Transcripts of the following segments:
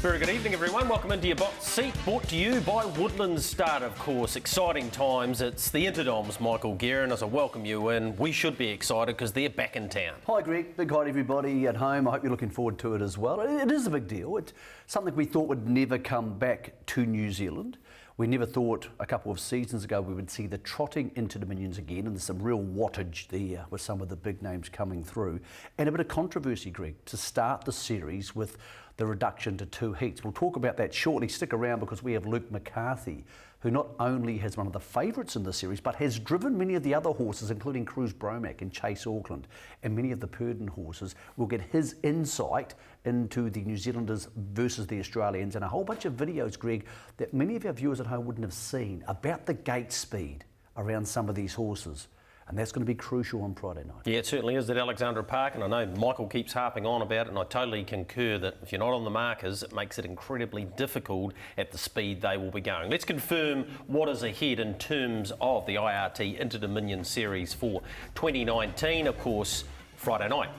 Very good evening, everyone. Welcome into your box seat, brought to you by Woodlands Start, of course. Exciting times. It's the Interdoms, Michael Guerin. As I welcome you in, we should be excited because they're back in town. Hi, Greg. Big hi to everybody at home. I hope you're looking forward to it as well. It is a big deal. It's something we thought would never come back to New Zealand. We never thought a couple of seasons ago we would see the trotting into Dominions again, and there's some real wattage there with some of the big names coming through. And a bit of controversy, Greg, to start the series with the reduction to 2 heats. We'll talk about that shortly. Stick around because we have Luke McCarthy, who not only has one of the favourites in the series, but has driven many of the other horses, including Cruz Bromac and Chase Auckland, and many of the Purdon horses. We'll get his insight into the New Zealanders versus the Australians, and a whole bunch of videos, Greg, that many of our viewers at home wouldn't have seen about the gate speed around some of these horses. And that's going to be crucial on Friday night. Yeah, it certainly is at Alexandra Park, and I know Michael keeps harping on about it, and I totally concur that if you're not on the markers, it makes it incredibly difficult at the speed they will be going. Let's confirm what is ahead in terms of the IRT Inter-Dominion Series for 2019. Of course, Friday night.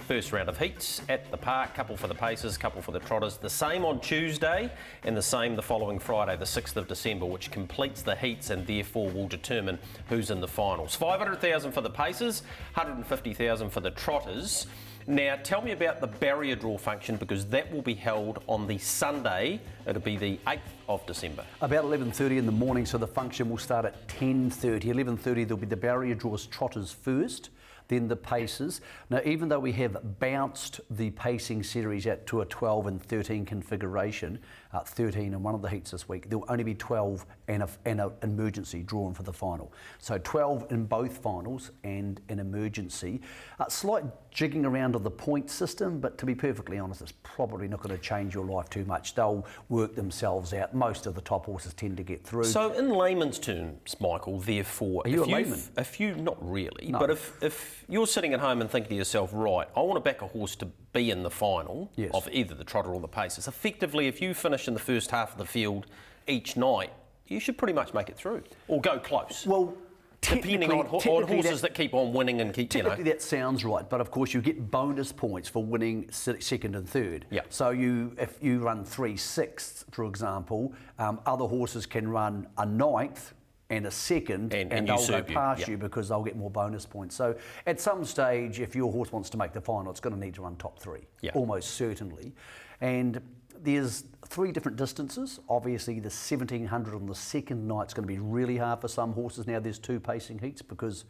First round of heats at the park, couple for the pacers, couple for the trotters. The same on Tuesday and the same the following Friday, the 6th of December, which completes the heats and therefore will determine who's in the finals. 500,000 for the pacers, 150,000 for the trotters. Now, tell me about the barrier draw function, because that will be held on the Sunday. It'll be the 8th of December. About 11:30 in the morning, so the function will start at 10:30. 11:30, there'll be the barrier draws trotters first, then the pacers. Now, even though we have bounced the pacing series out to a 12 and 13 configuration, 13 in one of the heats this week, there will only be 12 and an emergency drawn for the final. So 12 in both finals and an emergency. Slight jigging around of the point system, but to be perfectly honest, it's probably not going to change your life too much. They'll work themselves out. Most of the top horses tend to get through. So in layman's terms, Michael, therefore, are you a layman? If you, not really, no. But if you're sitting at home and thinking to yourself, right, I want to back a horse to be in the final of either the trotter or the pacers. Effectively, if you finish in the first half of the field each night, you should pretty much make it through or go close. Well, depending on horses that keep on winning and keep, technically that sounds right, but of course you get bonus points for winning second and third. Yeah. So if you run 3/6, for example, other horses can run a 9th and a second, and they'll go past you because they'll get more bonus points. So at some stage, if your horse wants to make the final, it's going to need to run top 3, almost certainly. And there's 3 different distances. Obviously, the 1700 on the second night's going to be really hard for some horses. Now there's 2 pacing heats because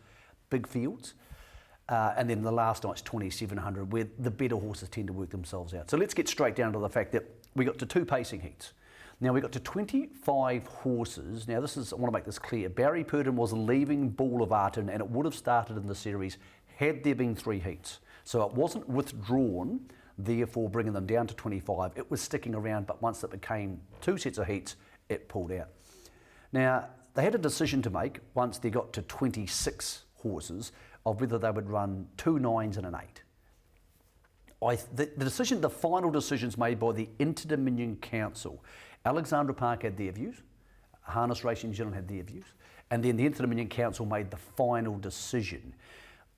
big fields. And then the last night's 2700, where the better horses tend to work themselves out. So let's get straight down to the fact that we got to 2 pacing heats. Now we got to 25 horses. Now I want to make this clear. Barry Purdon was leaving Boulevarton, and it would have started in the series had there been 3 heats. So it wasn't withdrawn, therefore bringing them down to 25. It was sticking around, but once it became 2 sets of heats, it pulled out. Now, they had a decision to make once they got to 26 horses of whether they would run 2 9s and an 8. The final decision's made by the Inter-Dominion Council. Alexandra Park had their views, Harness Racing New Zealand had their views, and then the Inter-Dominion Council made the final decision.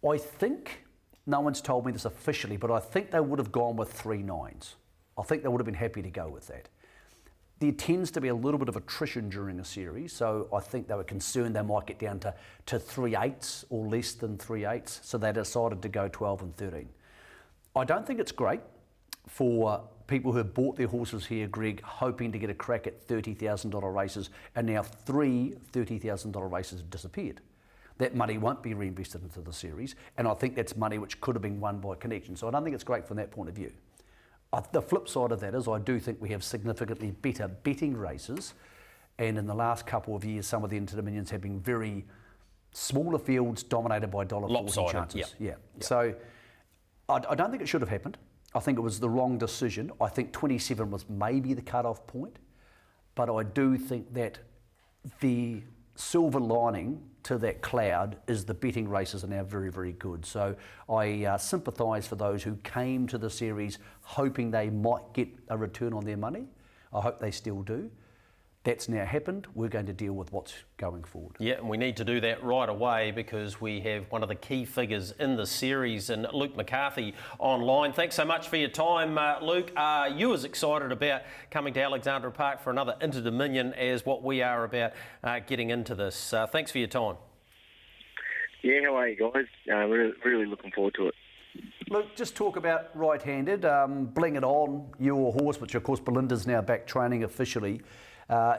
I think, no one's told me this officially, but I think they would have gone with 3 9s. I think they would have been happy to go with that. There tends to be a little bit of attrition during a series, so I think they were concerned they might get down to 3 8s or less than 3 8s, so they decided to go 12 and 13. I don't think it's great for people who have bought their horses here, Greg, hoping to get a crack at $30,000 races, and now 3 $30,000 races have disappeared. That money won't be reinvested into the series, and I think that's money which could have been won by Connection. So I don't think it's great from that point of view. The flip side of that is I do think we have significantly better betting races, and in the last couple of years, some of the Inter-Dominions have been very smaller fields dominated by $1.40 chances. Yeah. So I don't think it should have happened. I think it was the wrong decision. I think 27 was maybe the cut-off point, but I do think that the silver lining to that cloud is the betting races are now very, very good. So I sympathise for those who came to the series hoping they might get a return on their money. I hope they still do. That's now happened. We're going to deal with what's going forward. Yeah, and we need to do that right away because we have one of the key figures in the series, and Luke McCarthy online. Thanks so much for your time, Luke. Are you as excited about coming to Alexandra Park for another Inter-Dominion as what we are about getting into this? Thanks for your time. Yeah, how are you guys? Really looking forward to it. Luke, just talk about right-handed. Bling It On, your horse, which of course Belinda's now back training officially,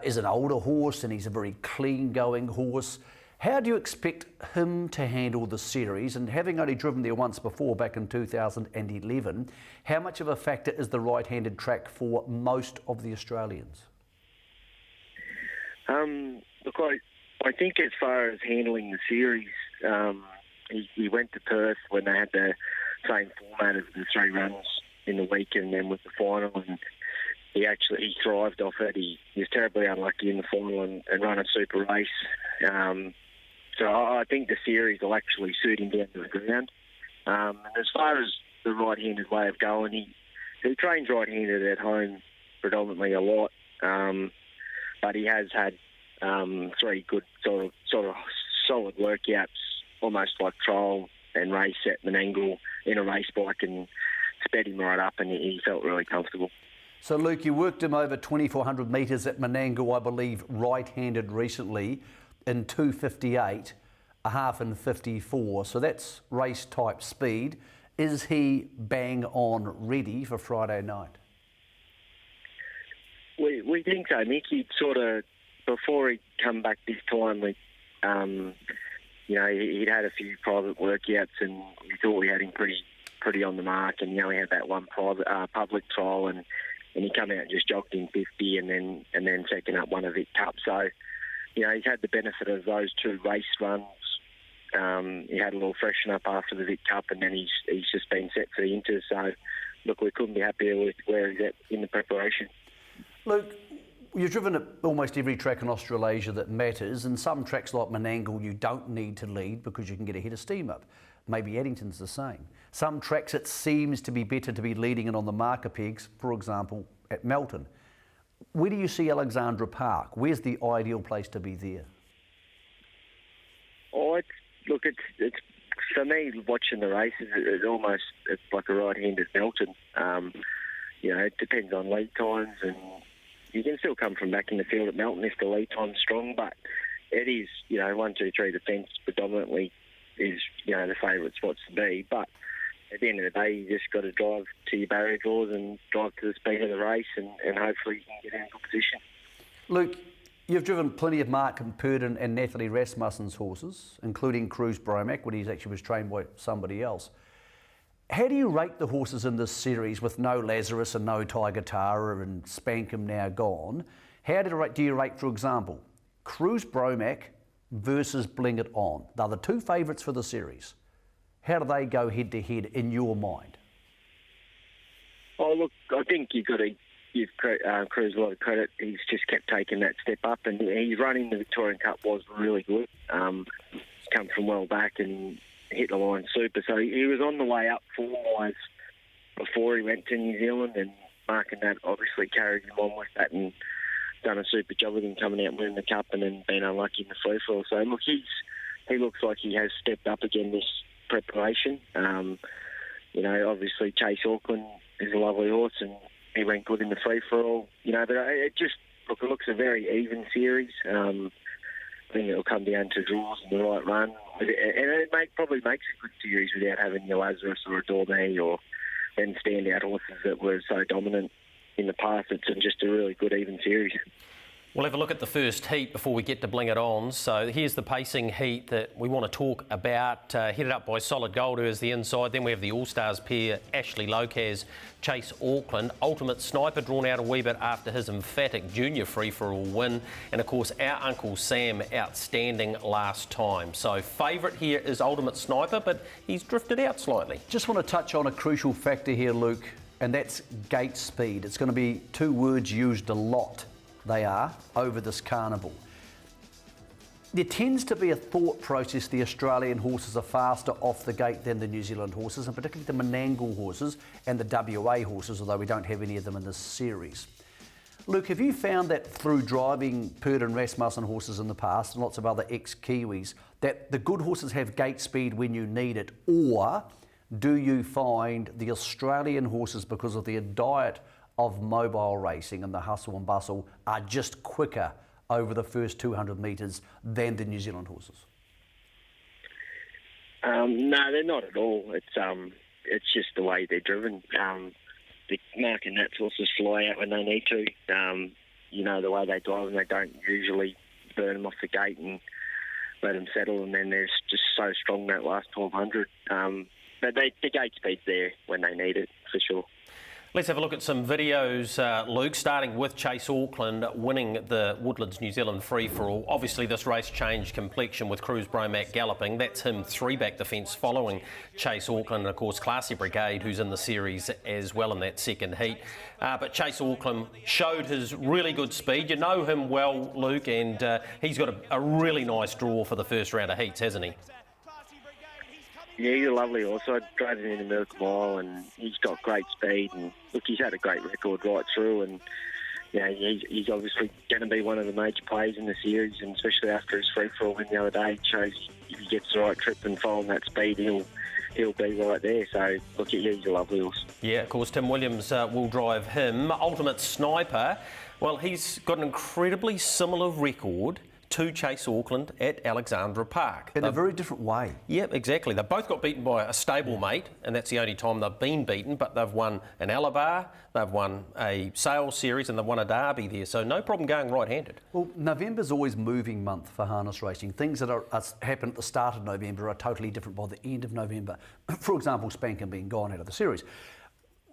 is an older horse and he's a very clean-going horse. How do you expect him to handle the series? And having only driven there once before, back in 2011, how much of a factor is the right-handed track for most of the Australians? Look, I think as far as handling the series, he went to Perth when they had the same format as the 3 runs in the week and then with the final, and he thrived off it. He was terribly unlucky in the final and ran a super race. So I think the series will actually suit him down to the ground. And as far as the right-handed way of going, he trains right-handed at home predominantly a lot, but he has had 3 good sort of solid workouts, almost like trial and race at Menangle in a race bike, and sped him right up, and he felt really comfortable. So Luke, you worked him over 2,400 metres at Menangle, I believe, right-handed recently in 2:58, a half in 54. So that's race-type speed. Is he bang on ready for Friday night? We think so, Nick. He'd sort of, before he'd come back this time, he'd had a few private workouts, and we thought we had him pretty on the mark. And he had that one private public trial, and he come out and just jogged in 50, and then second up one of Vic Cup. So, he's had the benefit of those 2 race runs. He had a little freshen up after the Vic Cup, and then he's just been set for the Inter. So, look, we couldn't be happier with where he's at in the preparation. Luke, you've driven at almost every track in Australasia that matters, and some tracks like Menangle you don't need to lead because you can get a head of steam up. Maybe Addington's the same. Some tracks it seems to be better to be leading in on the marker pegs, for example, at Melton. Where do you see Alexandra Park? Where's the ideal place to be there? Oh, it's for me, watching the races, it's like a right-handed Melton. It depends on lead times, and you can still come from back in the field at Melton if the lead time's strong, but it is, 1, 2, 3 defence predominantly is, the favourite spots to be. But at the end of the day, you just got to drive to your barrier draws and drive to the speed of the race, and hopefully you can get in a good position. Luke, you've driven plenty of Mark and Purdon and Natalie Rasmussen's horses, including Cruz Bromack, when he actually was trained by somebody else. How do you rate the horses in this series with no Lazarus and no Tiger Tara and Spankham now gone? How do you rate, for example, Cruz Bromack versus Bling It On? They're the 2 favourites for the series. How do they go head-to-head in your mind? Oh, look, I think you've got to give Cruz a lot of credit. He's just kept taking that step up, and his run in the Victorian Cup was really good. Come from well back and hit the line super. So he was on the way up form-wise before he went to New Zealand, and Mark and that obviously carried him on with that and done a super job with him coming out and winning the Cup and then being unlucky in the free fall. So look, he looks like he has stepped up again this preparation. Obviously Chase Auckland is a lovely horse and he went good in the free for all. But it looks a very even series. I think it'll come down to draws and the right run, and it probably makes a good series without having your Lazarus or a Dormey or then standout horses that were so dominant in the past. It's just a really good even series. We'll have a look at the first heat before we get to Bling It On. So here's the pacing heat that we want to talk about, headed up by Solid Gold, who is the inside. Then we have the All-Stars pair, Ashley Lopez, Chase Auckland. Ultimate Sniper drawn out a wee bit after his emphatic junior free-for-all win. And of course, our Uncle Sam outstanding last time. So favourite here is Ultimate Sniper, but he's drifted out slightly. Just want to touch on a crucial factor here, Luke, and that's gate speed. It's going to be 2 words used a lot. They are over this carnival. There tends to be a thought process the Australian horses are faster off the gate than the New Zealand horses, and particularly the Menangle horses and the WA horses, although we don't have any of them in this series. Luke, have you found that through driving Perd and Rasmussen horses in the past, and lots of other ex-Kiwis, that the good horses have gate speed when you need it, or do you find the Australian horses, because of their diet of mobile racing and the hustle and bustle, are just quicker over the first 200 metres than the New Zealand horses? No, they're not at all. It's just the way they're driven. The Mark and Nats horses fly out when they need to. The way they drive them, they don't usually burn them off the gate and let them settle, and then they're just so strong that last 1200. But the gate speed's there when they need it, for sure. Let's have a look at some videos, Luke, starting with Chase Auckland winning the Woodlands New Zealand free-for-all. Obviously, this race changed complexion with Cruz Bromack galloping. That's him three-back defence following Chase Auckland, and of course, Classy Brigade, who's in the series as well in that second heat. But Chase Auckland showed his really good speed. You know him well, Luke, and he's got a really nice draw for the first round of heats, hasn't he? Yeah, he's a lovely horse. I drove him in the Miracle Mile, and he's got great speed. And look, he's had a great record right through, and he's obviously going to be one of the major players in the series. And especially after his free-for-all win the other day, it shows if he gets the right trip and following that speed, he'll be right there. So look, he's a lovely horse. Yeah, of course, Tim Williams will drive him. Ultimate Sniper. Well, he's got an incredibly similar record to Chase Auckland at Alexandra Park. In a very different way. Yeah, exactly. They both got beaten by a stablemate, and that's the only time they've been beaten, but they've won an Alabar, they've won a sales series, and they've won a derby there, so no problem going right-handed. Well, November's always moving month for harness racing. Things that happen at the start of November are totally different by the end of November. For example, Spankin being gone out of the series.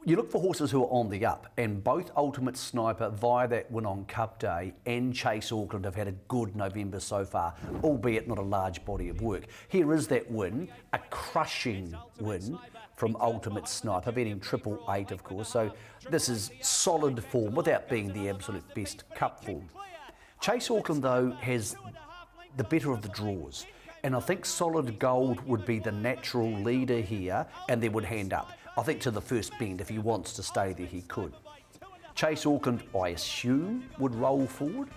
You look for horses who are on the up, and both Ultimate Sniper via that win on Cup Day and Chase Auckland have had a good November so far, albeit not a large body of work. Here is that win, a crushing win from Ultimate Sniper, beating 888 of course, so this is solid form without being the absolute best Cup form. Chase Auckland though has the better of the draws, and I think Solid Gold would be the natural leader here, and they would hand up. I think to the first bend, if he wants to stay there, he could. Chase Auckland, I assume, would roll forward.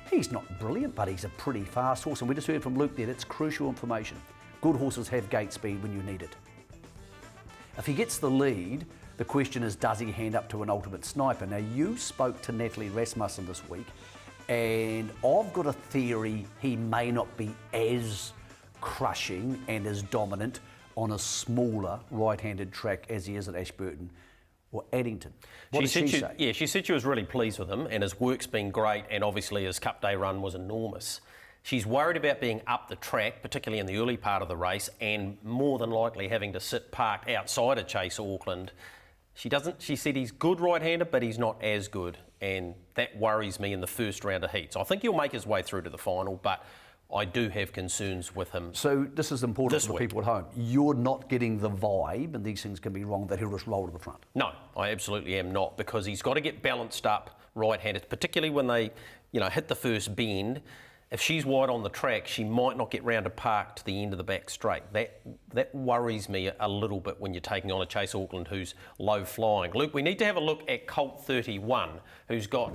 He's not brilliant, but he's a pretty fast horse. And we just heard from Luke there, that's crucial information. Good horses have gate speed when you need it. If he gets the lead, the question is, does he hand up to an Ultimate Sniper? Now, you spoke to Natalie Rasmussen this week, and I've got a theory he may not be as crushing and as dominant on a smaller right-handed track as he is at Ashburton or Addington. What did she say? Yeah, she said she was really pleased with him, and his work's been great, and obviously his Cup Day run was enormous. She's worried about being up the track, particularly in the early part of the race, and more than likely having to sit parked outside of Chase Auckland. She said he's good right-handed, but he's not as good, and that worries me in the first round of heats. I think he'll make his way through to the final, but I do have concerns with him. So this is important for the people at home. You're not getting the vibe, and these things can be wrong, that he'll just roll to the front. No, I absolutely am not, because he's got to get balanced up right-handed, particularly when they, hit the first bend. If she's wide on the track, she might not get round to park to the end of the back straight. That worries me a little bit when you're taking on a Chase Auckland who's low flying. Luke, we need to have a look at Colt 31, who's got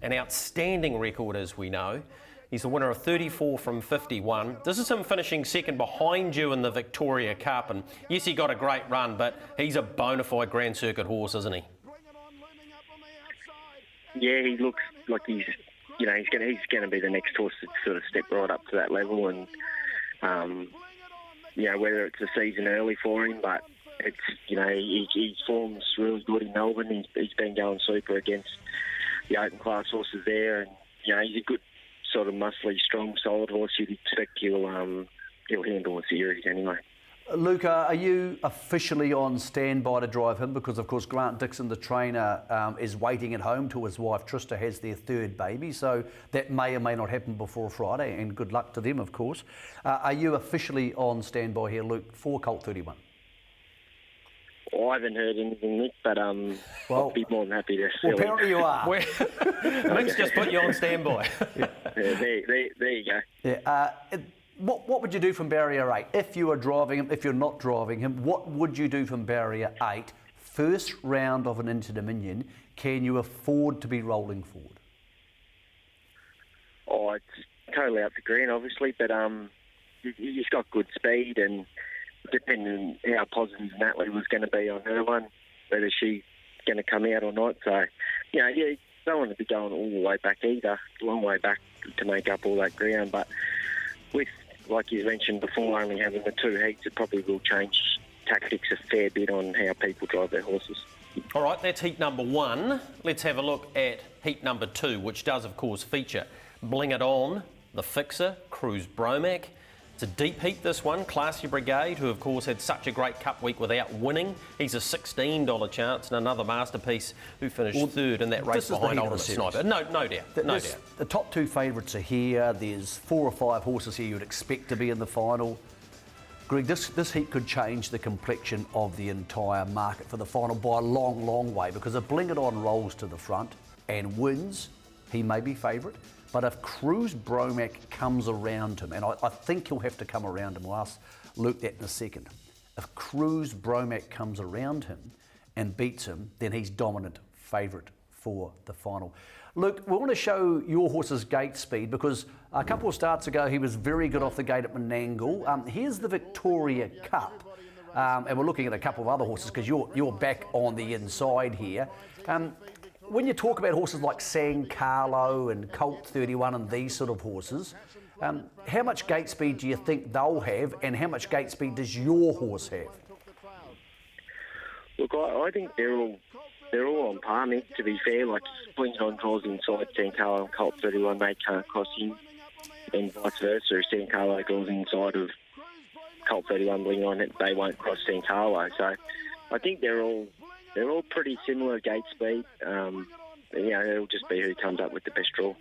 an outstanding record, as we know. He's the winner of 34 from 51. This is him finishing second behind you in the Victoria Cup. And yes, he got a great run, but he's a bona fide Grand Circuit horse, isn't he? Yeah, he looks like he's going to be the next horse to sort of step right up to that level. And, whether it's a season early for him, but it's, his form's really good in Melbourne. He's been going super against the open class horses there. And, he's a good sort of muscly, strong, solid horse. You'd expect he'll handle the series anyway. Luca, are you officially on standby to drive him? Because, of course, Grant Dixon, the trainer, is waiting at home till his wife Trista has their third baby. So that may or may not happen before Friday, and good luck to them, of course. Are you officially on standby here, Luke, for Colt 31? Well, I haven't heard anything, Nick, but I'll be more than happy to Well, apparently you are. Mick's just put you on standby. There you go. Yeah. What would you do from barrier 8? If you are driving him, if you're not driving him, what would you do from barrier 8? First round of an Inter Dominion, can you afford to be rolling forward? Oh, it's totally up to Green, obviously, but he's got good speed, and depending on how positive Natalie was going to be on her one, whether she's going to come out or not. So, you don't want to be going all the way back either. It's a long way back to make up all that ground, but with, like you mentioned before, only having the 2 heats, it probably will change tactics a fair bit on how people drive their horses. All right, that's heat number 1. Let's have a look at heat number 2, which does, of course, feature Bling It On, the Fixer, Cruz Bromac. It's a deep heat, this one. Classy Brigade, who, of course, had such a great Cup week without winning. He's a $16 chance, and another masterpiece who finished third in that race behind Ultimate Sniper. No doubt. The top 2 favourites are here. There's 4 or 5 horses here you'd expect to be in the final. Greg, this heat could change the complexion of the entire market for the final by a long, long way, because if Bling It On rolls to the front and wins, he may be favourite. But if Cruz Bromac comes around him, and I think he'll have to come around him, we'll ask Luke that in a second. If Cruz Bromac comes around him and beats him, then he's dominant favourite for the final. Luke, we want to show your horse's gate speed, because a couple of starts ago he was very good off the gate at Menangle. Here's the Victoria Cup, and we're looking at a couple of other horses because you're back on the inside here. When you talk about horses like San Carlo and Colt 31 and these sort of horses, how much gate speed do you think they'll have, and how much gate speed does your horse have? Look, I think they're all on par, Mick, to be fair. Like, Bling It On draws inside San Carlo and Colt 31, they can't cross him, and vice versa. If San Carlo draws inside of Colt 31, Bling It On, they won't cross San Carlo. So I think they're all pretty similar gate speed. It'll just be who comes up with the best draw.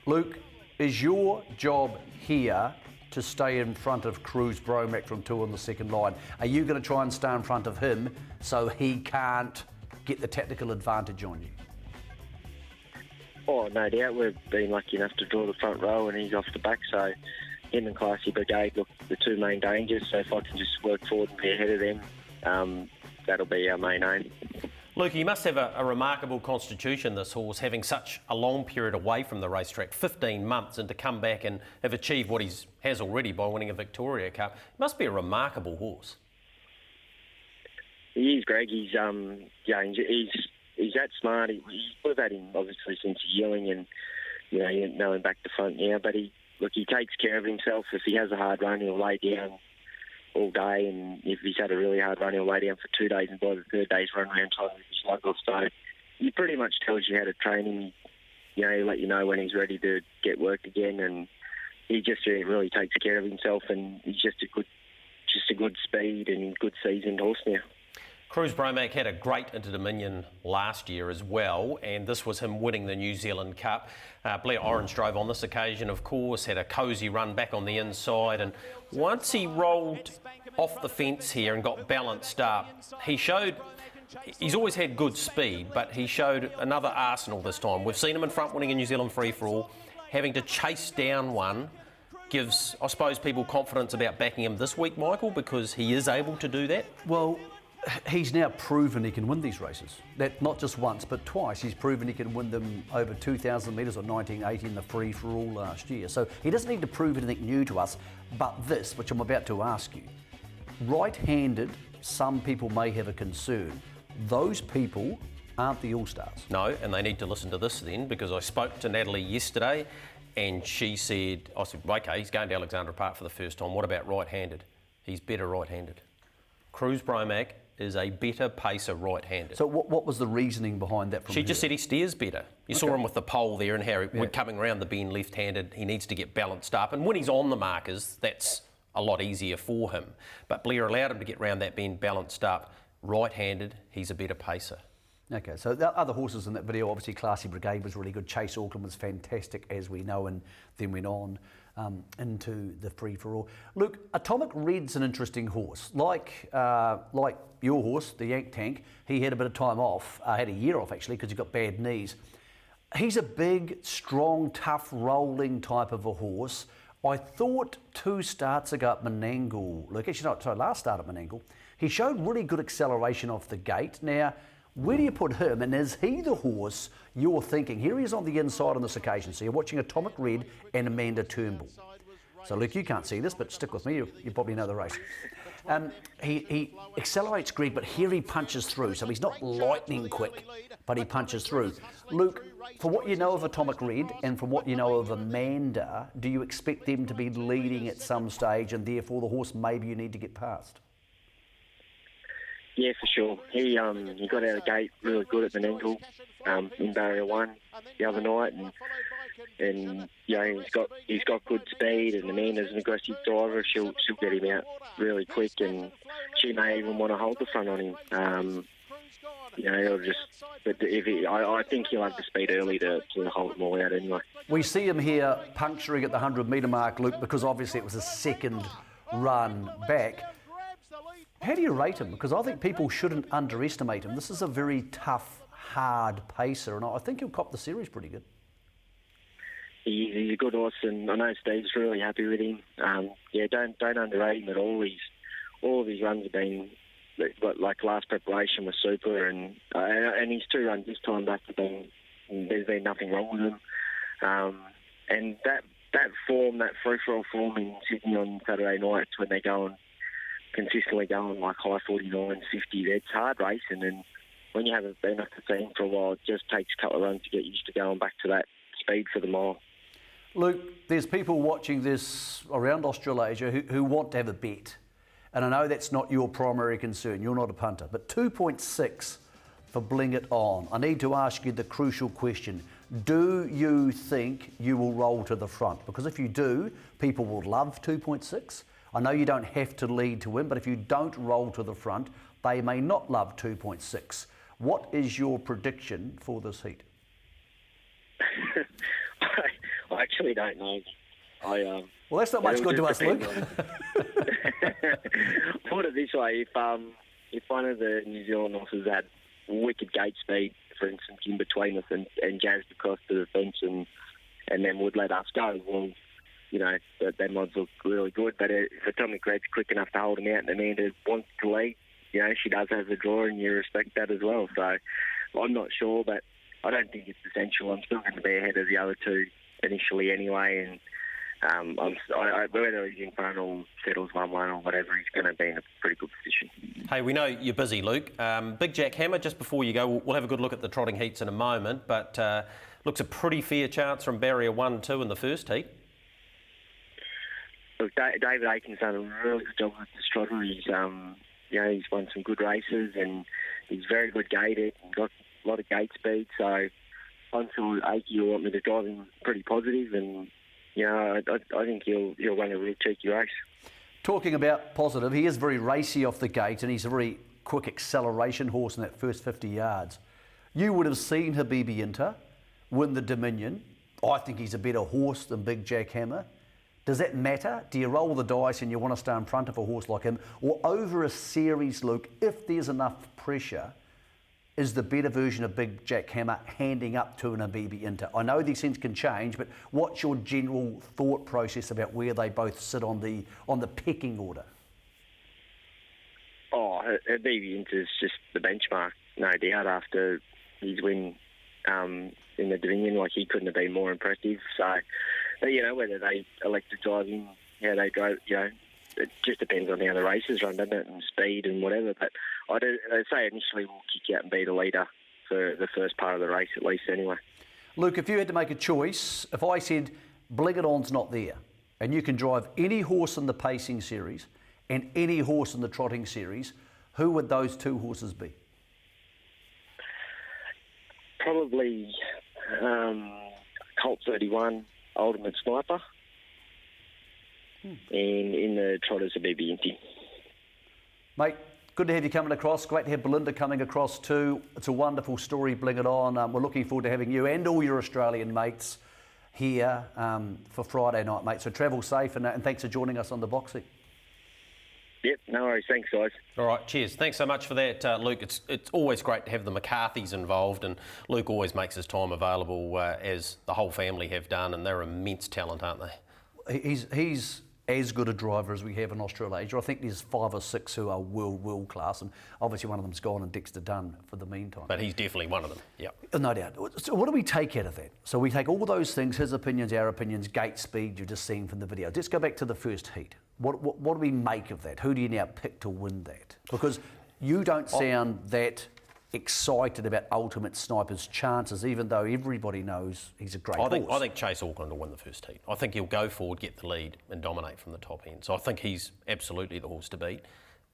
Luke, is your job here to stay in front of Cruz Bromac from 2 on the second line? Are you going to try and stay in front of him so he can't get the tactical advantage on you? Oh, no doubt. We've been lucky enough to draw the front row and he's off the back, so him and Classy Brigade look the 2 main dangers. So if I can just work forward and be ahead of them, that'll be our main aim. Luke, he must have a remarkable constitution, this horse, having such a long period away from the racetrack, 15 months, and to come back and have achieved what he has already by winning a Victoria Cup. It must be a remarkable horse. He is, Greg. He's that smart. We've had him obviously since yearling, and you know him back to front now. But he takes care of himself. If he has a hard run, he'll lay down all day, and if he's had a really hard run, he'll lay down for 2 days, and by the 3rd day's run around time with his lug off. So he pretty much tells you how to train him. He'll let you know when he's ready to get work again, and he just really takes care of himself, and he's just a good speed and good seasoned horse now. Cruz Bromac had a great Inter-Dominion last year as well, and this was him winning the New Zealand Cup. Blair Orange drove on this occasion, of course, had a cosy run back on the inside, and once he rolled off the fence here and got balanced up, he's always had good speed, but he showed another arsenal this time. We've seen him in front winning a New Zealand free-for-all. Having to chase down one gives, I suppose, people confidence about backing him this week, Michael, because he is able to do that. Well, he's now proven he can win these races. That not just once, but twice. He's proven he can win them over 2,000 metres or 1980 in the free-for-all last year. So he doesn't need to prove anything new to us, but this, which I'm about to ask you. Right-handed, some people may have a concern. Those people aren't the All-Stars. No, and they need to listen to this then, because I spoke to Natalie yesterday, and she said, I said, OK, he's going to Alexandra Park for the first time. What about right-handed? He's better right-handed. Cruz Bromac is a better pacer right-handed. So what was the reasoning behind that from She her? just said he steers better. You saw him with the pole there and how he coming around the bend left-handed. He needs to get balanced up. And when he's on the markers, that's a lot easier for him. But Blair allowed him to get round that bend balanced up. Right-handed, he's a better pacer. Okay, so the other horses in that video, obviously Classy Brigade was really good. Chase Auckland was fantastic, as we know, and then went on into the free-for-all. Luke, Atomic Red's an interesting horse. Like your horse, the Yank Tank, he had a bit of time off, had a year off actually, because he got bad knees. He's a big, strong, tough, rolling type of a horse. I thought 2 starts ago at Menangle, Luke, actually, no, sorry, last start at Menangle, he showed really good acceleration off the gate. Now, Where do you put him, and is he the horse you're thinking? Here he is on the inside on this occasion. So you're watching Atomic Red and Amanda Turnbull. So Luke, you can't see this, but stick with me, you probably know the race. He accelerates Greg, but here he punches through. So he's not lightning quick, but he punches through. Luke, for what you know of Atomic Red and from what you know of Amanda, do you expect them to be leading at some stage and therefore the horse maybe you need to get past? Yeah, for sure. He got out of the gate really good at the Menangle in Barrier 1 the other night, and he's got good speed, and Amanda's an aggressive driver. She'll get him out really quick, and she may even want to hold the front on him. I think he'll have the speed early to hold them all out anyway. We see him here puncturing at the 100-metre mark, Luke, because obviously it was a second run back. How do you rate him? Because I think people shouldn't underestimate him. This is a very tough, hard pacer, and I think he'll cop the series pretty good. He's a good horse, and I know Steve's really happy with him. Don't underrate him at all. All of his runs have been, like last preparation was super, and his 2 runs this time back have been, there's been nothing wrong with him. And that form, that free-for-all form in Sydney on Saturday nights when they're consistently going like high 49s, 50, it's hard racing, and when you haven't been up the scene for a while, it just takes a couple of runs to get used to going back to that speed for the mile. Luke, there's people watching this around Australasia who want to have a bet, and I know that's not your primary concern, you're not a punter, but 2.6 for Bling It On. I need to ask you the crucial question. Do you think you will roll to the front? Because if you do, people will love 2.6. I know you don't have to lead to win, but if you don't roll to the front, they may not love 2.6. What is your prediction for this heat? I actually don't know. Well, that's not much good to us, Luke. Put it this way, if one of the New Zealand horses had wicked gate speed, for instance, in between us and jazzed across to the fence and then would let us go, well, that odds look really good. But if Atomic Red's quick enough to hold him out and Amanda wants to lead, she does have the draw, and you respect that as well. So I'm not sure, but I don't think it's essential. I'm still going to be ahead of the other 2 initially anyway, and whether he's in front or settles 1-1 or whatever, he's going to be in a pretty good position. Hey, we know you're busy, Luke. Big Jack Hammer, just before you go, we'll have a good look at the trotting heats in a moment, but looks a pretty fair chance from Barrier 1-2 in the first heat. Look, David Aiken's done a really good job with this trotter. He's won some good races, and he's very good gated and got a lot of gate speed. So I'm sure Aiken will want me to drive him pretty positive, and I think he'll run a really cheeky race. Talking about positive, he is very racy off the gate, and he's a very quick acceleration horse in that first 50 yards. You would have seen Habibi Inter win the Dominion. I think he's a better horse than Big Jack Hammer. Does that matter? Do you roll the dice and you want to stay in front of a horse like him? Or over a series, Luke, if there's enough pressure, is the better version of Big Jack Hammer handing up to an Habibi Inter? I know these things can change, but what's your general thought process about where they both sit on the pecking order? Oh, Habibi Inter's just the benchmark, no doubt, after his win in the Dominion. Like, he couldn't have been more impressive. So, whether they elect to drive him, how they go, it just depends on how the races run, doesn't it, and speed and whatever. But I'd say initially we'll kick out and be the leader for the first part of the race, at least anyway. Luke, if you had to make a choice, if I said Bling It On's not there, and you can drive any horse in the pacing series and any horse in the trotting series, who would those 2 horses be? Probably Colt 31, Ultimate Sniper, and in the trotters, Habibi Inter. Mate, good to have you coming across. Great to have Belinda coming across too. It's a wonderful story, Bling It On. We're looking forward to having you and all your Australian mates here for Friday night, mate. So travel safe, and thanks for joining us on the box seat. Yep, no worries. Thanks, guys. All right, cheers. Thanks so much for that, Luke. It's always great to have the McCarthys involved, and Luke always makes his time available, as the whole family have done, and they're immense talent, aren't they? He's as good a driver as we have in Australasia. I think there's 5 or 6 who are world class, and obviously one of them's gone and Dexter Dunn for the meantime. But he's definitely one of them, yeah. No doubt. So what do we take out of that? So we take all those things, his opinions, our opinions, gate speed, you've just seen from the video. Let's go back to the first heat. What do we make of that? Who do you now pick to win that? Because you don't sound that excited about Ultimate Sniper's chances, even though everybody knows he's a great horse. I think Chase Auckland will win the first heat. I think he'll go forward, get the lead and dominate from the top end. So I think he's absolutely the horse to beat.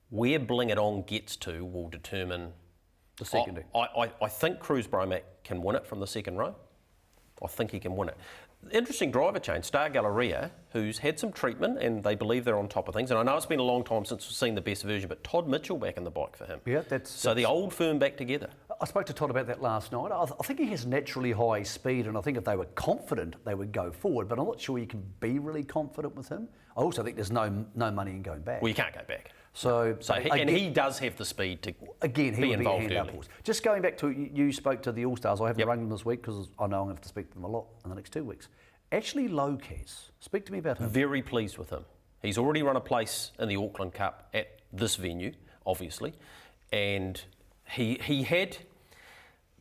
Where Bling It On gets to will determine the second heat. I think Cruz Bromac can win it from the second row. I think he can win it. Interesting driver change, Star Galleria, who's had some treatment and they believe they're on top of things. And I know it's been a long time since we've seen the best version, but Todd Mitchell back in the bike for him. Yeah, So the old firm back together. I spoke to Todd about that last night. I think he has naturally high speed, and I think if they were confident, they would go forward. But I'm not sure you can be really confident with him. I also think there's no money in going back. Well, you can't go back. So he does have the speed to again, he be would involved be a early. horse. Just going back to, you spoke to the All-Stars. I haven't rung them this week because I know I'm going to have to speak to them a lot in the next 2 weeks. Ashley Lopez, speak to me about him. Very pleased with him. He's already run a place in the Auckland Cup at this venue, obviously, and he had.